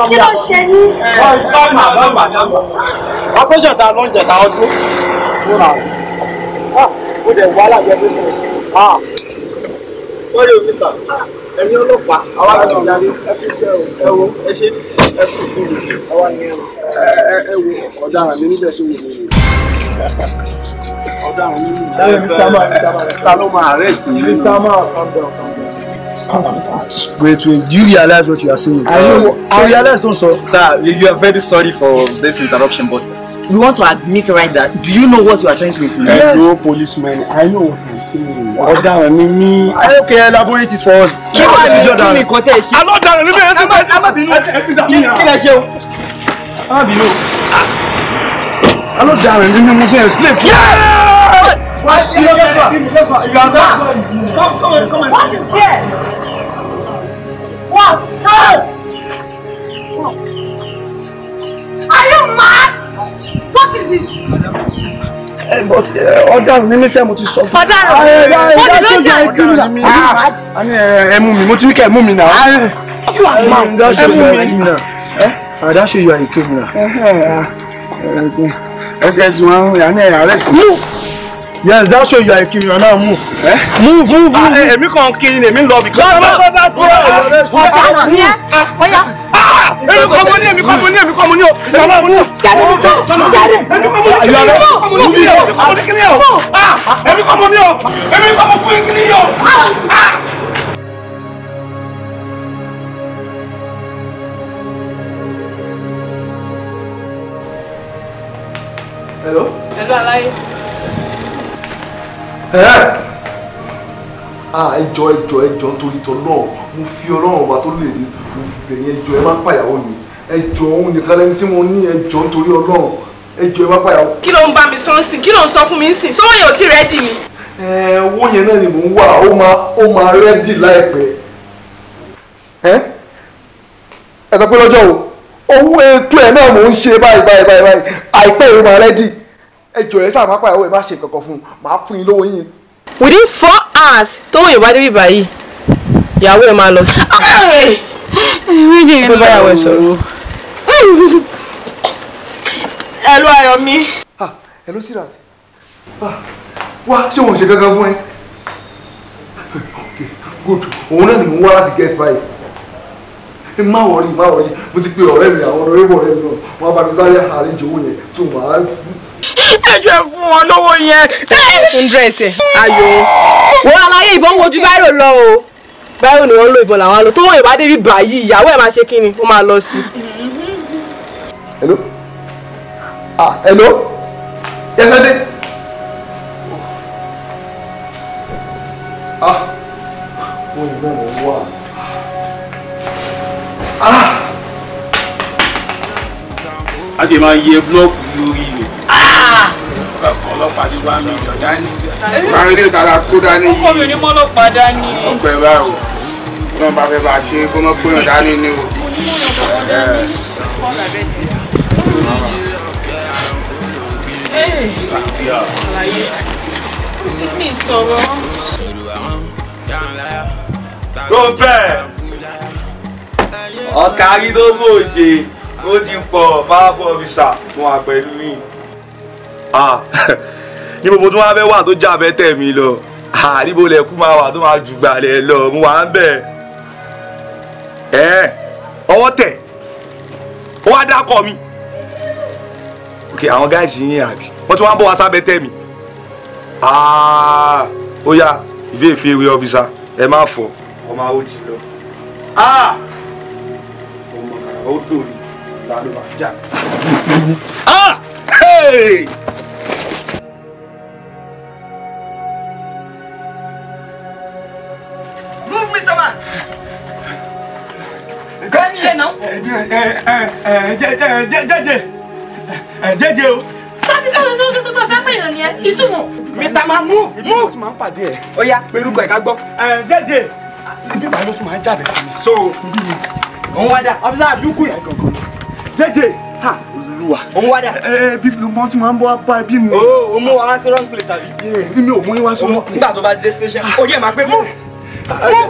Kí ló ṣe yín? Apẹ́sẹ̀ ta ló ń jẹ̀ta ọdún. Ó dẹ̀ wá lájẹ́ bí mo. Sọ́rí òfìsà, ẹ̀yin ọlọ́pàá, àwa láti ìdarí ẹ̀fíṣẹ́ ẹ̀wò ẹ̀ṣẹ́ ẹ̀fíṣẹ́ àwa ni ẹ̀wò ọ̀daràn ní níbẹ̀ ṣe wò ní. Ọ̀daràn ní níbẹ̀. Mr. Man, arrest me. Mr. Man, calm down. Wait, do you realize what you are saying? I realize, don't sir. Sir, you are very sorry for this interruption, but we want to admit right that. Do you know what you are trying to insinuate? Yes. No policeman, I know what I'm saying. Ọ̀daràn ni mí. Okay, elaborate it for us. Kí wàá ní nǹkan tẹ́ ẹ ṣe? Alọ́daràn ni mí, ẹ má bínú. Kí lẹ ṣe o? Ẹ má bínú. Alọ́daràn ni mí, mo ti explain fún you. What? You are there. Come on. What is there? What? How? What? Are you mad? What is it? But ọ̀daràn ni mí sẹ́ mo ti sọ fún. Ọ̀daràn? What did you do? Ẹ mú mi, mo ti ní kẹ́ ẹ mú mi náà. You are mad. Ẹ mú mi náà. That show you are a criminal. SS1, arrest me. Yes, that show you are a criminal. Now move. Move. Èmi kàn kiri ni èmi lọ bí. Èmi kọ́ mo ní o. Hello, Alaye. Ẹjọ́ nítorí tọ́ náà mo fi Ọlọ́run ọba tó lè ní mo fi bẹ̀yẹn ẹjọ́ ẹ má pàyàwó mi ẹjọ́ òun nìkan lẹ́ni tí mo ní ẹjọ́ nítorí Ọlọ́run ẹjọ́ ẹ má pàyàwó. Kí ló ń bá mi sọ ń sìn? Kí ló ń sọ fún mi ń sìn? Sọ́wọ́ yẹn ò tí rẹ́dì ni. Owó yẹn náà ni mò ń wá ó máa rẹ́dì láìpẹ́. Ẹ sọ pé lọ́jọ́ o owó ètò ẹ̀ náà mò ń ṣe báyìí àìpẹ́ yìí máa rẹ́dì ẹjọ́ ẹ sáà má pàyàwó ẹ má ṣe kankan fún un màá fún yín lówó yín. Within 4 hours tó wọ́n yorùbá débi báyìí ìyàwó ẹ̀ máa lọ sí. Fẹ́ báyàwó ẹ̀ sọ̀rọ̀. Hello Ayọ̀mí. Hello Sirat. Wá ṣé wọ́n ṣe gángan fún ẹ? Good, òun náà ni mò ń wá láti get báyìí. Má wọrí mo ti pe ọ̀rẹ́ mi àwọn ọ̀rẹ́ mi náà wọ́n bá mi sáré àárín ìjòwò yẹn tí mo máa. ẹjọ́ fún wọn lówó yẹn. Fún dírẹ́sì ayọ̀ wọ́n aláyé ìbọn wojú báyìí lọ o báyìí ni wọ́n lo ìbọn làwọn lọ tó wọ́n ìbá débi báyìí ìyàwó ẹ̀ máa ṣe kí ni ó máa lọ sí. Hello? Hello? Yes, I did. Wọ́n ìgbà wọ́n wà. A ti máa yẹ blọ́ọ̀kù lórí rẹ̀. Ọkọ̀ ọlọ́pàá ti wá mi jọ dání. Máa ń rí ìtara kó dání yìí. Ọkọ mi ò ní mọ́ ọlọ́pàá dání. Ọpẹ́ báwo? Wọ́n bá fẹ́ bá a ṣe kó mọ́ pé dání ni o. Tí mi sọ̀rọ̀. Robert Oscar Aridogboje ó ti pọ̀ powerful officer fún wa pẹ̀lú yín. Ní gbogbo tó wá fẹ́ wà tó jà bẹ́ tẹ̀ mí lọ níbo lẹ̀kú máa wà tó máa jùgbà lẹ̀ lọ mo wà ń bẹ̀. Ọwọ́ tẹ̀ ó wá dákọ̀ mi. Àwọn gáàsì yín àbí wọ́n ti wá ń bọ̀ wá sábẹ́ tẹ̀ mí. Ó yá ìfẹ́ ìwé ọ́fíìsà ẹ má fọ ọmọ àwọn ti lọ. Ọmọ kàrà ó dòrí lálọ́ máa jà. Move, Mr. Man. Gani ẹ̀ náà. Jẹ́jẹ́ o. Tàbí tó fẹ́ pè yàn ni ẹ, ìsúnmọ̀. Mr. Man, move. Tí máa ń pàdé ẹ̀. Ó yá, perúkọ ẹ̀ ká gbọ́. Jẹ́jẹ́ ibi báyìí ló tún máa ń jáde sí mi. So, òun wá dà. Ọ́fíìsà àdúkù yẹn gangan. Jẹ́jẹ́ Olúwa. Òun wá dà. Bí mo ti máa ń bọ́ apá ẹbí mi. O mú wa sí wrong place àbí? Mi ò mú yín wá sí wrong place. Nígbà tó bá dé station, ó yẹ máa pé move.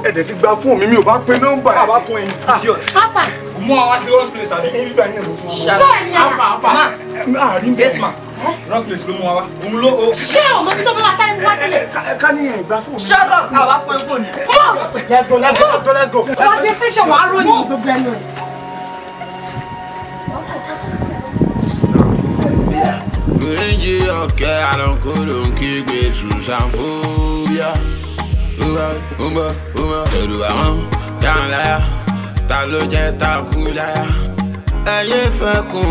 Ẹ̀dẹ̀ ti gba fóònù mi ò bá pe nọ́mbà ẹ̀. Àbá fún ẹyin, idiot. Afa. Mú wa sí wrong place àbí? Ibi báyìí náà ló tún máa ń Sọ ẹ̀ ní àfa. àárín bẹ́ẹ̀. Yes ma. Wrong place ló mú wa wá. Òun ló o. Ṣé o mọ títọ́ bá wa táyé wá tẹ́lẹ̀? Ká ní ẹ̀ gba fóònù. Shut up! Àbá fún ẹ fóònù. Let's go. Wọ́n dé station wàá ròyìn gbogbo ẹnu ẹ̀. Oríjì ọ̀kẹ́ àlọ́kọ́lọ́ ń kígbe ṣùṣàǹfóbíà. Ẹ̀rù àwọn dáhùn láyà, ta ló jẹ́ takú láyà. Ẹyẹ fẹ́ kun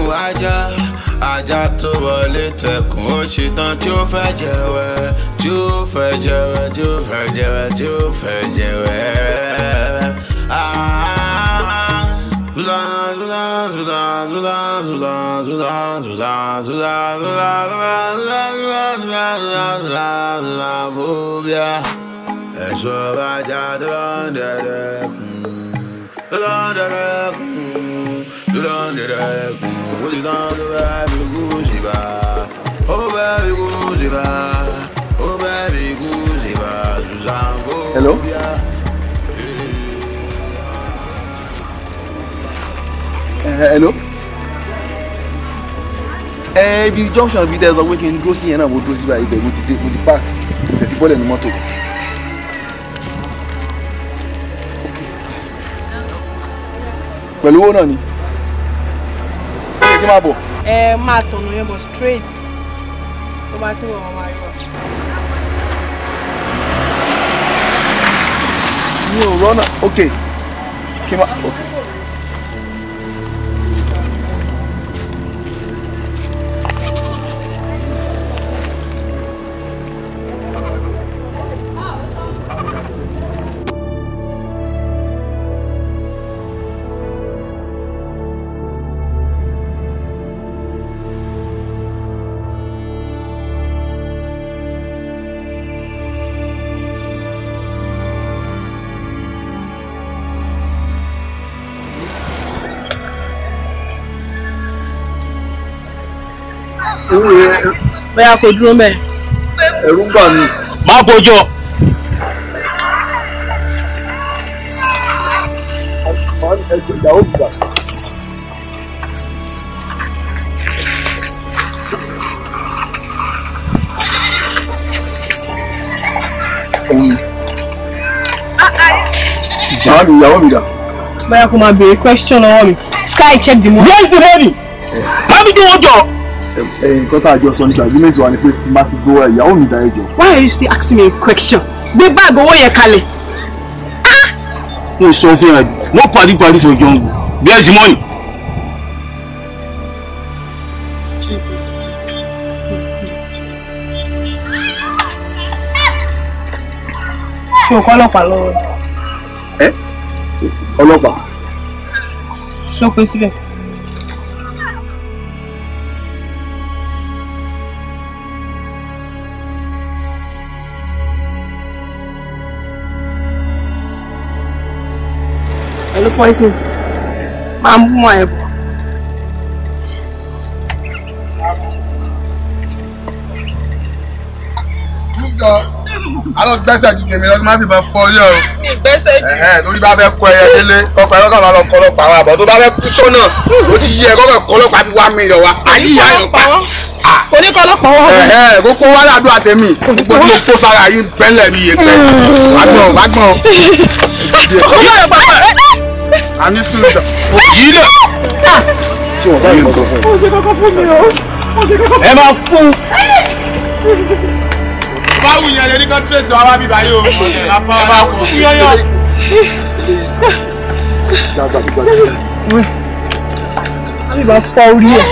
ajá tó wọlé tẹkùn ó ṣetán tí ó fẹ́ jẹ̀wẹ́, tí ó fẹ́ jẹ̀wẹ́, tí ó fẹ́ jẹ̀wẹ́, tí ó fẹ́ jẹ̀wẹ́. Ẹ̀ṣọ́ bàjá tó lọ́n dẹ̀rẹ̀kùn, tó lọ́n dẹ̀rẹ̀kùn, tó lọ́n dẹ̀rẹ̀kùn, ó ti tán tó bẹ́ẹ̀ bí kú sí bá, ó bẹ́ẹ̀ bí kú sí bá, ó bẹ́ẹ̀ bí kú sí bá, Ṣùṣàǹfóbíà. Hello? Hello? Ibi junction bíi tẹ́sán pé kí n dúró sí yẹn náà mo dúró sí báyìí ibẹ̀ mo ti park mo tẹ̀ ti bọ́lẹ̀ ní mọ́tò. Pẹ̀lú owó náà ni. Ṣé kí n máa bọ̀? Máa tọ̀nà yẹn bọ̀ straight tó bá tí wọ́n máa yọ. Mi ò rọ́nà. Ok. Kí n máa. Ok. Bóyá kò dúró mẹ́. Ẹ̀rù ń bà mí. Má bójọ. Ìyàwó mi gbà. Ìyàwó mi dà. Bóyá kò máa béèrè question lọ́wọ́ mi. Sky check the money. Where is the money? Tàbí kí wọ́n jọ. nǹkan tá a jọ sọ nípa agreement wa ni pé tí má ti gbówó ìyàwó mi dá ẹjọ́. Why are you still asking me a question? Gbé báàgì owó yẹn kalẹ̀. Mo sọ fún ẹ, no party for jungle. Where's the money? Ṣé o kọ́ ọlọ́pàá lọ́wọ́? Ẹ? Ọlọ́pàá? Ṣé o pín síbẹ̀? Pẹ̀lú poison, máa ń mú ẹ̀bùn. Alo gbẹ́sẹ̀ ju kèmí lọ, má fi bá fọ́ yọ. Gbẹ́sẹ̀ jù. Lórí bá fẹ́ kọ ẹyẹ délé, ọkọ̀ ẹ̀rọ kan máa lọ kọ́ ọlọ́pàá wa, àbọ̀ tó bá fẹ́ kú sọ́nà, ó ti yẹ kọ́kọ́ kọ́ ọlọ́pàá bí $1 million wa. Ayé ìyá yọ̀ pa. Oníkọ́lọ́pàá wà. Kókó wá ládùú àtẹ̀mí, gbogbo tí mo kó sára yín bẹ́lẹ̀ ní iye pẹ́. Wàgbọ̀n. A ní sùúrù jọ. Yìí lẹ̀. Ṣé wọ́n sáré nǹkan fún ẹ? Ó ṣe kọ́kọ́ fún mi o. Ẹ máa fún. Báwo yẹn lè ní kọ́ tírèsì wa wá bí báyìí o? Bàbá kò fún yọ́yọ́. Àbí bá fọ́ orí ẹ̀.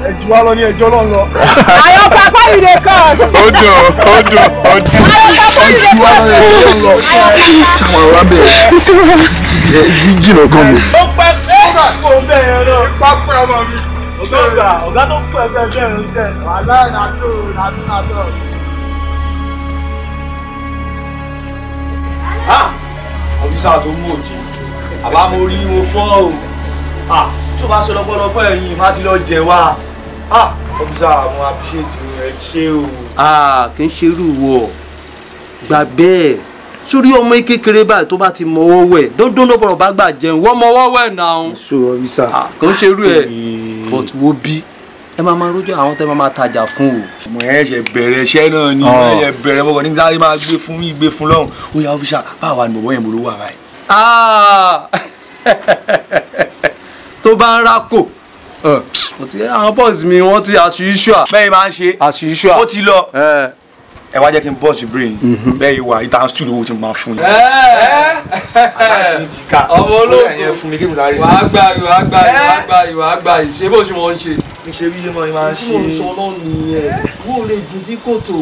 Ẹjọ́ wa lọ ní ẹjọ́ lọ́n lọ. Ayọ̀ papa you dey cause. Odò. Ayọ̀ papa you dey Ẹjọ́ wa lọ ní ẹjọ́ lọ́n lọ. Ṣàwọn ọ̀rọ̀ abẹ́ ibi jìnnà gan mi. Ó pẹ́ kó o bẹ̀ yẹn lọ. Pápẹ́ ọmọ mi. Ọ̀gá tó pẹ́ bẹ́ẹ̀ bẹ́ẹ̀ ń sẹ́. Wàhálà nàdó. Ọfíìsà tó mú òjì àbá mo rí mo fọ́ o tó bá ṣe lọ́pọ̀lọpọ̀ ẹ̀yìn má ti lọ jẹ wá ọfíìsà mo appreciate ẹ ṣe o. Kì í ṣe irú wọ gbà bẹ́ẹ̀ sórí ọmọ kékeré báyìí tó bá ti mọwọ́ wẹ̀ dandan ló bọ̀rọ̀ bá gbà jẹun wọ́n mọwọ́ wẹ̀ náà. So ọfíìsà. Kì í ṣe irú ẹ̀ but wo bí ẹ máa rójú àwọn tẹ́ máa tajà fún o. Mo ẹ̀ṣẹ̀ bẹ̀rẹ̀ iṣẹ́ náà ni mo ẹ̀ṣẹ̀ bẹ̀rẹ̀ mọ́kàn ní sáré máa gbé fún mi gbé fún lọ́hùn ó yá ọ́fíṣà báwa ni bọ̀bọ̀ yẹn mo ló wà báyìí. Tó bá ń rákò àwọn bọ́ọ̀sì mi wọ́n ti as usual. Bẹ́ẹ̀ máa ń ṣe as usual. ó ti lọ ẹ wá jẹ́ kí n bọ́ọ̀sì brain bẹ́ẹ̀ wà ìta studio owó tí mo máa fún yín. ọmọ olóògùn wàá gbà yìí ṣé bó ṣe wọ́n ń ṣe. Ṣé bí ṣe mọ̀ ní máa ń ṣe. Tí mo sọ náà nìyẹn wọ́n lè dín sí kòtò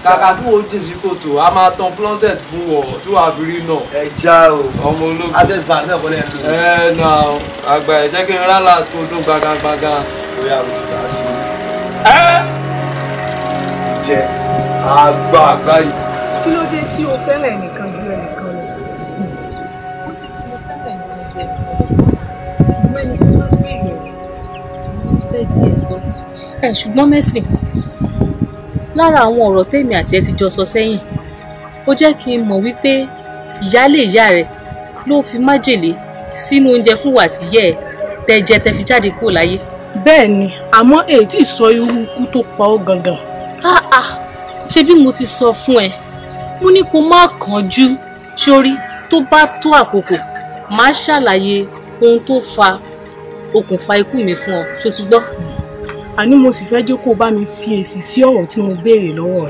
kàkà tí wọ́n dín sí kòtò a máa tan flọ́sẹ̀t fún wọ̀ tí wàá fi rí náà. Ẹ já o ọmọ ológun access bank náà kọ́lé ẹ̀ lò. Nà àgbà ẹ̀ jẹ́ kí n rán láti kó dún gbàgàgbàgà. Bóyá o ti bá a sí. Jẹ àgbà yìí. Kí ló dé tí o fẹ́ràn ẹnìkan ju ẹnìkan lọ? Ṣùgbọ́n Mercy, lára àwọn ọ̀rọ̀ tèmi àti ẹ ti jọ sọ sẹ́yìn ó jẹ́ kí n mọ̀ wípé ìyáálé ìyá rẹ̀ ló fi májèlé sínú oúnjẹ fún wa àti yẹ́ ẹ tẹ́ jẹ tẹ́ fi jáde kúrò láyé. Bẹ́ẹ̀ ni àmọ́ èyí tí sọ irú ikú tó pa ó gangan. Ṣé bí mo ti sọ fún ẹ mo ní kó má kánjú sórí tó bá tó àkókò máa ṣàlàyé ohun tó fa okùnfà ikú mi fún ọ ṣó ti gbọ́. Àní mo sì fẹ́ jẹ́ kó bá mi fi èsì sí ọ̀rọ̀ tí mo béèrè lọ́wọ́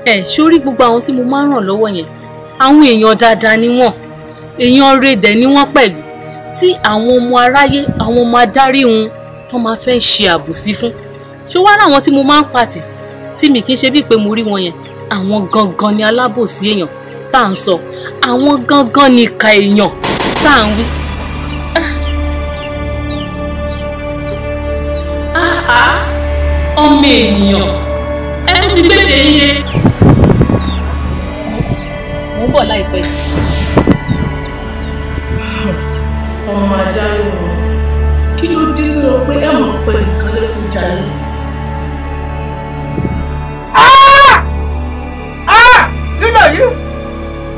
rẹ̀. Sórí gbogbo àwọn tí mo máa ń ràn lọ́wọ́ yẹn àwọn èèyàn dáadáa ni wọ́n èèyàn rédẹ̀ ni wọ́n pẹ̀lú tí àwọn ọmọ aráyé àwọn ọmọ adarí wọn tó máa fẹ́ ṣe àbòsí fún. Ṣé wá láwọn tí mo máa ń pàtì tí mi kì í ṣe bíi pé mo rí wọn yẹn àwọn gangan ni alábòsí èèyàn tá à ń sọ àwọn gangan ni ìkà èèyàn tá à ń wí. Ọmọ ènìyàn ẹ tún ti gbèsè yín dé. Mo ń bọ̀ láìpẹ́ yìí. Ọmọ adarí wọn kí ló dé lọ pé ẹ mọ̀ pé nǹkan lẹ́kùn jayé. Nílẹ̀ yìí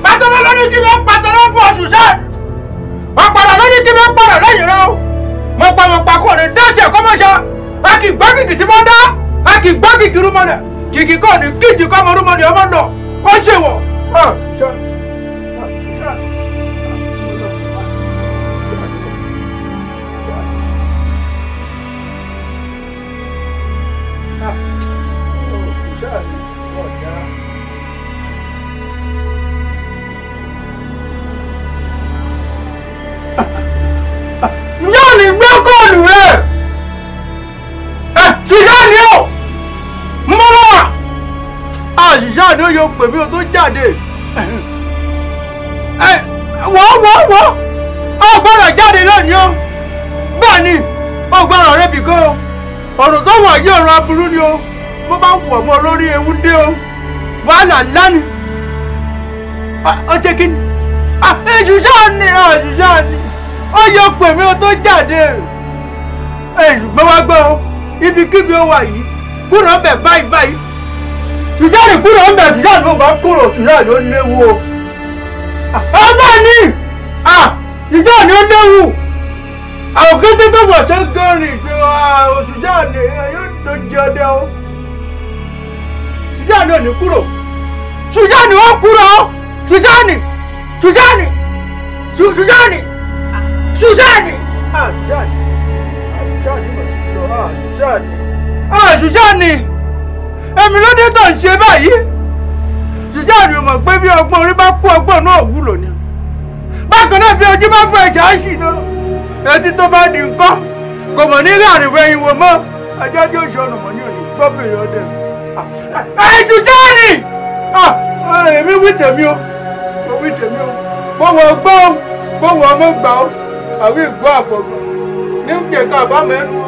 pàtàkì lórí kí wọ́n pàtàkì fún oṣù sẹ́ wọ́n padà lórí kí wọ́n padà lẹ́yìn rẹ̀ o mo pa kò ní dáàtì ẹ̀kọ́ mọ́ṣá a kì í gbọ́ kìkì tí mo dá a kì í gbọ́ kìkì rúmọ̀nà kìkì kò ní kíjì kọ́ ọmọ rúmọ̀nà ọmọ lọ ó ṣe wọ̀. ẹrù rẹ̀ ṣùgbọ́n ni ó mọ́wọ́ àṣìṣe àná yóò pè mí o tó jáde wọ́ ọgbọ́dọ̀ jáde lónìí o bẹ́ẹ̀ ni ọgbọ́dọ̀ rẹ̀ bì kó ọ̀rọ̀ tó wọ̀ yí ọ̀rọ̀ aburú ni o bó bá wọ̀ mọ́ lórí ewu dé o wàhálà lánìí ọjọ́ kí ni àṣìṣe ni ó yọ pè mí o tó jáde ṣùgbọ́n wá gbọ́ ibikíbi ó wà yìí kúrò ń bẹ̀ báyìí ṣùgbọ́n ní kúrò ń bẹ̀ ṣùgbọ́n ní ó bá kúrò ṣùgbọ́n ní ó léwu o ọba ní ṣùgbọ́n ní ó léwu àwọn kété tó bọ̀ ṣe gẹ́rìn ṣe ṣùgbọ́n ní yóò dojú ọdẹ o ṣùgbọ́n ní ò ní kúrò ṣùgbọ́n ní ó kúrò ṣùgbọ́n ní Sùjánì èmi ló dé tó ń ṣe báyìí Sùjánì mọ̀ pé bí ọgbọ́n orí bá kó ọgbọ́n náà wúlò ni bákan náà bí ojú bá fún ẹ̀jẹ̀ á sì ná etí tó bá di nǹkan kò mọ̀ ní láàrin wẹ̀yìn wò mọ́ ajá tí ó ṣe ọ̀nà mọ̀ ní òní gbọ́bìnrin ọdẹ Sùjánì èmi wí tèmi o bọ́wọ́ gbọ́ bọ́wọ́ ọmọ gbà ó àwí ìgbọ́ àfọ̀gbọ̀n ní ń jẹ ká bá mẹ́nu.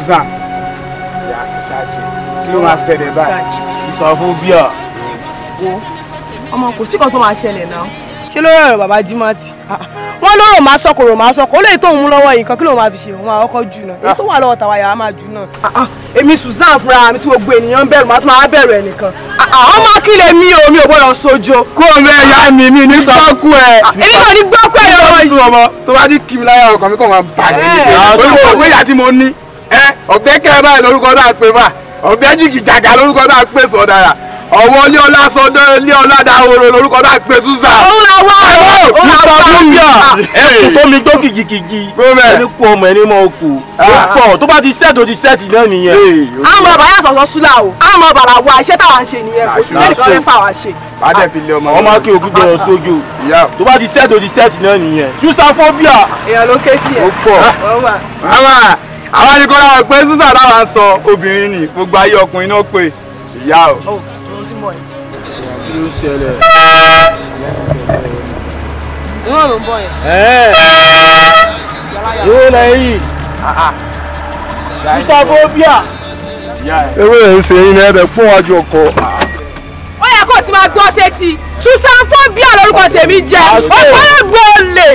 Susan ìyá ṣáàjì kí ló máa ṣẹlẹ̀ báyìí ìsọfúnbíà. ọmọ kò sí kan tó máa ṣẹlẹ̀ náà ṣé ló rọrùn bàbá Jimati wọn lóró máa sọkò rò máa sọkò ó lè tó òun lọ́wọ́ yìí kan kí ló máa fi ṣe òun àkọ́kọ́ jù náà èyí tó wà lọ́wọ́ tàwa yàrá máa jù náà. èmi Susan fúnra mi tí gbogbo ènìyàn ń bẹ̀rù máa tún máa bẹ̀rù ẹnìkan ọmọ akílẹ̀ mi ò gbọ́dọ̀ sojo. kó o mẹ ẹyà mi ní gbọ́kú ẹ. èmi kò ní gbọ́kú ẹ lọ́wọ́ yìí. ọmọ tó bá ti kí mi láyà ọkàn mi kàn máa bàjẹ́ olùkọ́ ògbé ìyá tí mo ní ọ̀gbẹ́ kẹ́ báyìí lórúkọ náà pé bá ọ̀gbẹ́ jìgì jàgà lórúkọ náà pé sọ̀dàrà ọwọ́ ilé ọlá sọdọ́ ilé ọlá dáhoro lórúkọ náà pé Susan. òun là wá òun là wá ẹkùn tó mi gbó kìkìkìkì ẹni kú ọmọ ẹni mọ okù ó pọ̀ tó bá ti sẹ́ẹ̀tì ti sẹ́ẹ̀tì náà nìyẹn. àmọ́ bàbá yà sọ̀sọ̀ súlà o àmọ́ bàbá wa iṣẹ́ táwa ń ṣe nìyẹn kò sí lẹ́nìkan lè fà wá ṣe. bàdẹ fi lé ọmọ kí o gbígbé ọ sójú tó bá ti sẹ́ẹ̀tì náà nìyẹn. Susanphobia. èèyàn ló ké sí ẹ. ó pọ̀ àwọn anìkọ́lá wọn pé Susan táwa ń sọ obìnrin ni gbogbo ayé ọkùnrin náà pé ìyá o. kí ló ṣẹlẹ̀. ìwọ̀n ló ń bọ̀ yẹn. ìwọ lẹ́yìn. Susanphobia. ewé ẹ̀ ń ṣe yín ẹ̀rẹ̀ fún wájú ọkọ. ó yẹ kó o ti máa gbọ́ sétí Susanphobia lórúkọ tèmi jẹ́ ó gbọ́dọ̀ gbọ́ olè.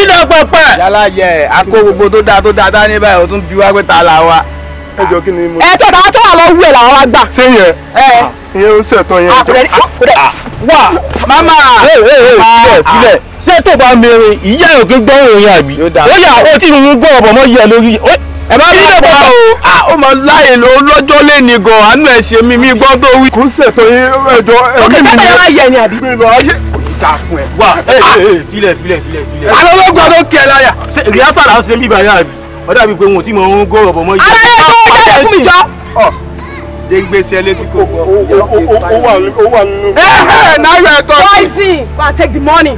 iná pẹpẹ. yálà yẹ akó gbogbo tó dáa dání báyìí o tún bí wá pé ta la wa. ẹ jọ kí ni mo. ẹ tó dáa tó wà lọ wú ẹ làwọn wá gbà. ṣé yẹn ìyẹn ó ṣètò yẹn. wà mama filẹ̀ ṣé tó bá mẹ́rin ìyá ẹ̀ òkè gbọ́ òun yẹn àbí. ó yà ó tí mo gbọ́ ọ̀bọ̀ mọ́ yẹ lórí. ẹ bá rí lọ́pọ̀ o. ó mọ láyè ló lọ́jọ́ lé ní gan àánú ẹ̀ ṣe mi gbọ́ tó wí. kò ṣètò yẹn ẹjọ́ òkè sẹ́tẹ̀ yẹn máa yẹ ni àbí. ta fún ẹ. wà filẹ̀. alọ́lọ́gbà tó kẹ́ ẹ láyà. rìásà là ń ṣe bíbá yà àbí. ó dàbí pé wọn ò tí mọ ohun gbọ́ ọ̀bọ̀ mọ́ yẹ. ara ẹ̀ tó jáde fún mi jọ. jẹ́ gbèsè létí kò gbọ́. ó wà nínú. náà yọ ẹ̀tọ́. poison go and take the money.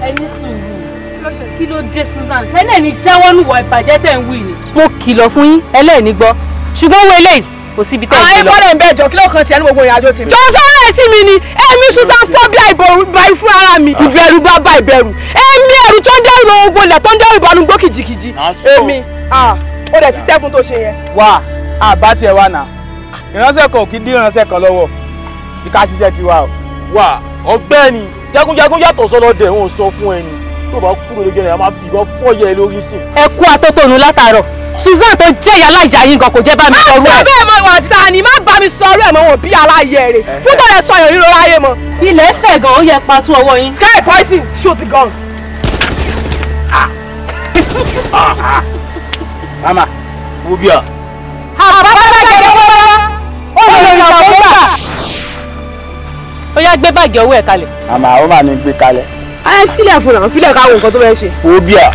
ẹni sùúrù kí ló dé Susan ẹlẹ́ni jáwọ́ nùwọ̀ ìbàjẹ́ tẹ̀ ń wí ni. mo kìlọ̀ fún yín ẹlẹ́ni gbọ́ ṣùgbọ́n wo eléyìí kò síbi tẹ́ ẹ ti lọ. àwọn ẹgbẹ́ rẹ̀ ń bẹ̀ jọ kí ló kàn tiẹ̀ ní gbogbo ìrìnàjò tèmi. jọ sọ́wọ́ ẹ̀ sí mi ni èmi Susanphobia ìbẹ̀rù fún ara mi ìbẹ̀rù bá bá ìbẹ̀rù èmi ẹ̀rù tó ń dẹ́rù gbogbo ilẹ̀ tó ń dẹ́rù bọ́nu gbó kìjìkìjì èmi ó dẹ̀ ti tẹ́ fún tó ṣe yẹn. wà á bá tiẹ̀ wà náà ìránṣẹ́ kan ò kí dín ìránṣẹ́ kan lọ́wọ́ bí ká ṣiṣẹ́ ti wà o. wà ọ̀gbẹ́ni jagunjagun yàtọ̀ sọ́lọ́dẹ̀ wọn ò sọ fún ẹni tó bá kúrò lójú ẹni a máa fi ìbọn fọ́yẹ̀ lórí sí. ẹ kú atótónu látàárọ̀ Susan tó jẹ́ ìyá aláìjà yín gan kò jẹ́ bá mi sọ rẹ̀. bẹ́ẹ̀ mọ ìwà àti tani má bá mi sọ ọ̀rọ̀ ẹ̀ mọ́ wọn bí aláyẹ̀ rẹ̀ fún tó lè sọ èèyàn ríro láyé mọ́. ilẹ̀ fẹ̀ gan ó yẹ patú ọwọ́ yín. sky poison shoot the gun. mama phobia. ó yá gbé báàgì ọwọ́ ẹ̀ kalẹ̀. mama ó mà ní gbé kalẹ̀. ẹ fílẹ̀ fún náà fílẹ̀ káwọn nǹkan tó fẹ́ ṣe. phobia.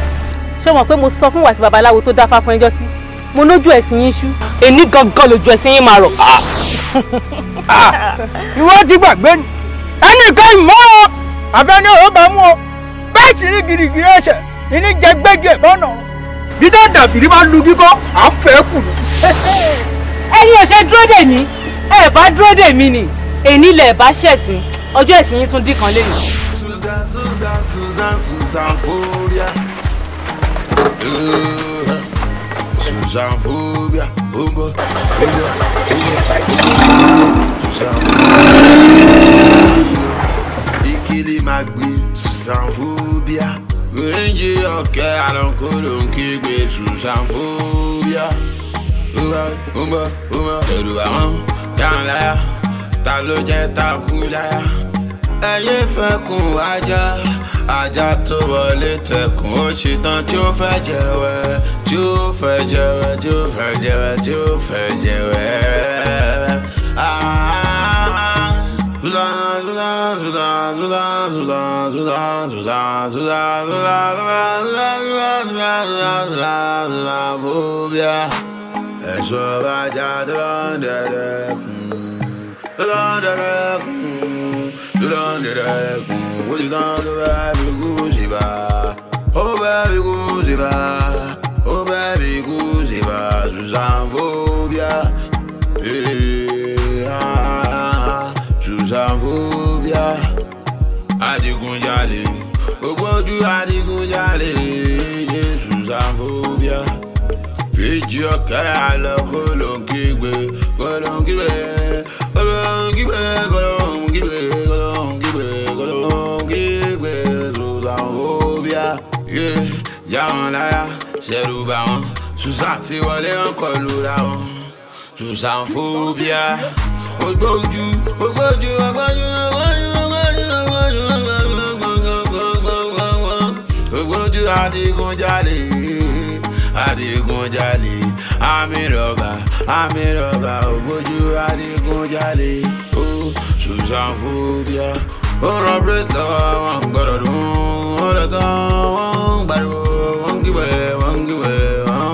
ṣé o mọ̀ pé mo sọ fún wa ti babaláwo tó dáfá fún ẹjọ́ sí mo lójú ẹ̀sìn yín ṣú èní gangan lójú ẹ̀sìn yín máa rọ̀. Ìwọ ti gbàgbé ni ẹnìkan ìmọ̀ abẹ́ni ò bá mú o bẹ́ẹ̀ sì ní girigiri ẹsẹ̀ ìní jẹgbẹ́jẹ bọ́nà dídá dàbírí máa lu kíkọ́ à ń fẹ́ kù lọ. ẹ̀yin ò ṣe dúró dè mí ẹ bá dúró dè mí ni èní lẹ̀ bá ṣẹ̀sìn ọjọ́ ẹ̀sìn yín tún dín kan lẹ́yìn. Susan phobia. Susan phobia. Umbo. Susan phobia. Ikili magbe. Susan phobia. Wenji oke alonkolon kigbe. Susan phobia. Umbo. Eruwa wọn dan láyà. Ta ló jẹ́ takulaya. Ẹyẹ fẹ́ kun ajá tó wọlé tẹkùn ó ṣetán tí ó fẹ́ jẹ̀wẹ́ tí ó fẹ́ jẹ̀wẹ́ tí ó fẹ́ jẹ̀wẹ́ tí ó fẹ́ jẹ̀wẹ́. Ẹ̀ṣọ́ bàjá tó lọ́n dẹ̀rẹ̀kùn tó lọ́n dẹ̀rẹ̀kùn. What you done to baby Guziba? Oh baby Guziba, oh baby Guziba, Susan phobia, Susan phobia. Adekunjale, ogboju Adekunjale, Susan phobia. Fiji ọkẹ alọ kọlọńkígbe, kọlọńkígbe, kọlọńkígbe, kọlọńkígbe, kọlọńkígbe, kọlọńkígbe, Susan phobia. Jáwọn láyà, ṣẹ̀rù bà wọ́n, Susan ti wọlé wọn kọlù ra wọn. Susan phobia. Ogboju, ogboju, ogboju, ogboju, ogboju, ogboju, ogboju Adekunjale. Adekunjale, àmì rọ̀bà, ògbójú Adekunjale, oh, Susan phobia. Ó rán bírèkì lọ́wọ́ wọn gbọ́dọ̀ dún, ó lọ tán, wọ́n ń gbàdúrà, wọ́n ń kíwẹ̀, wọ́n ń kíwẹ̀, wọ́n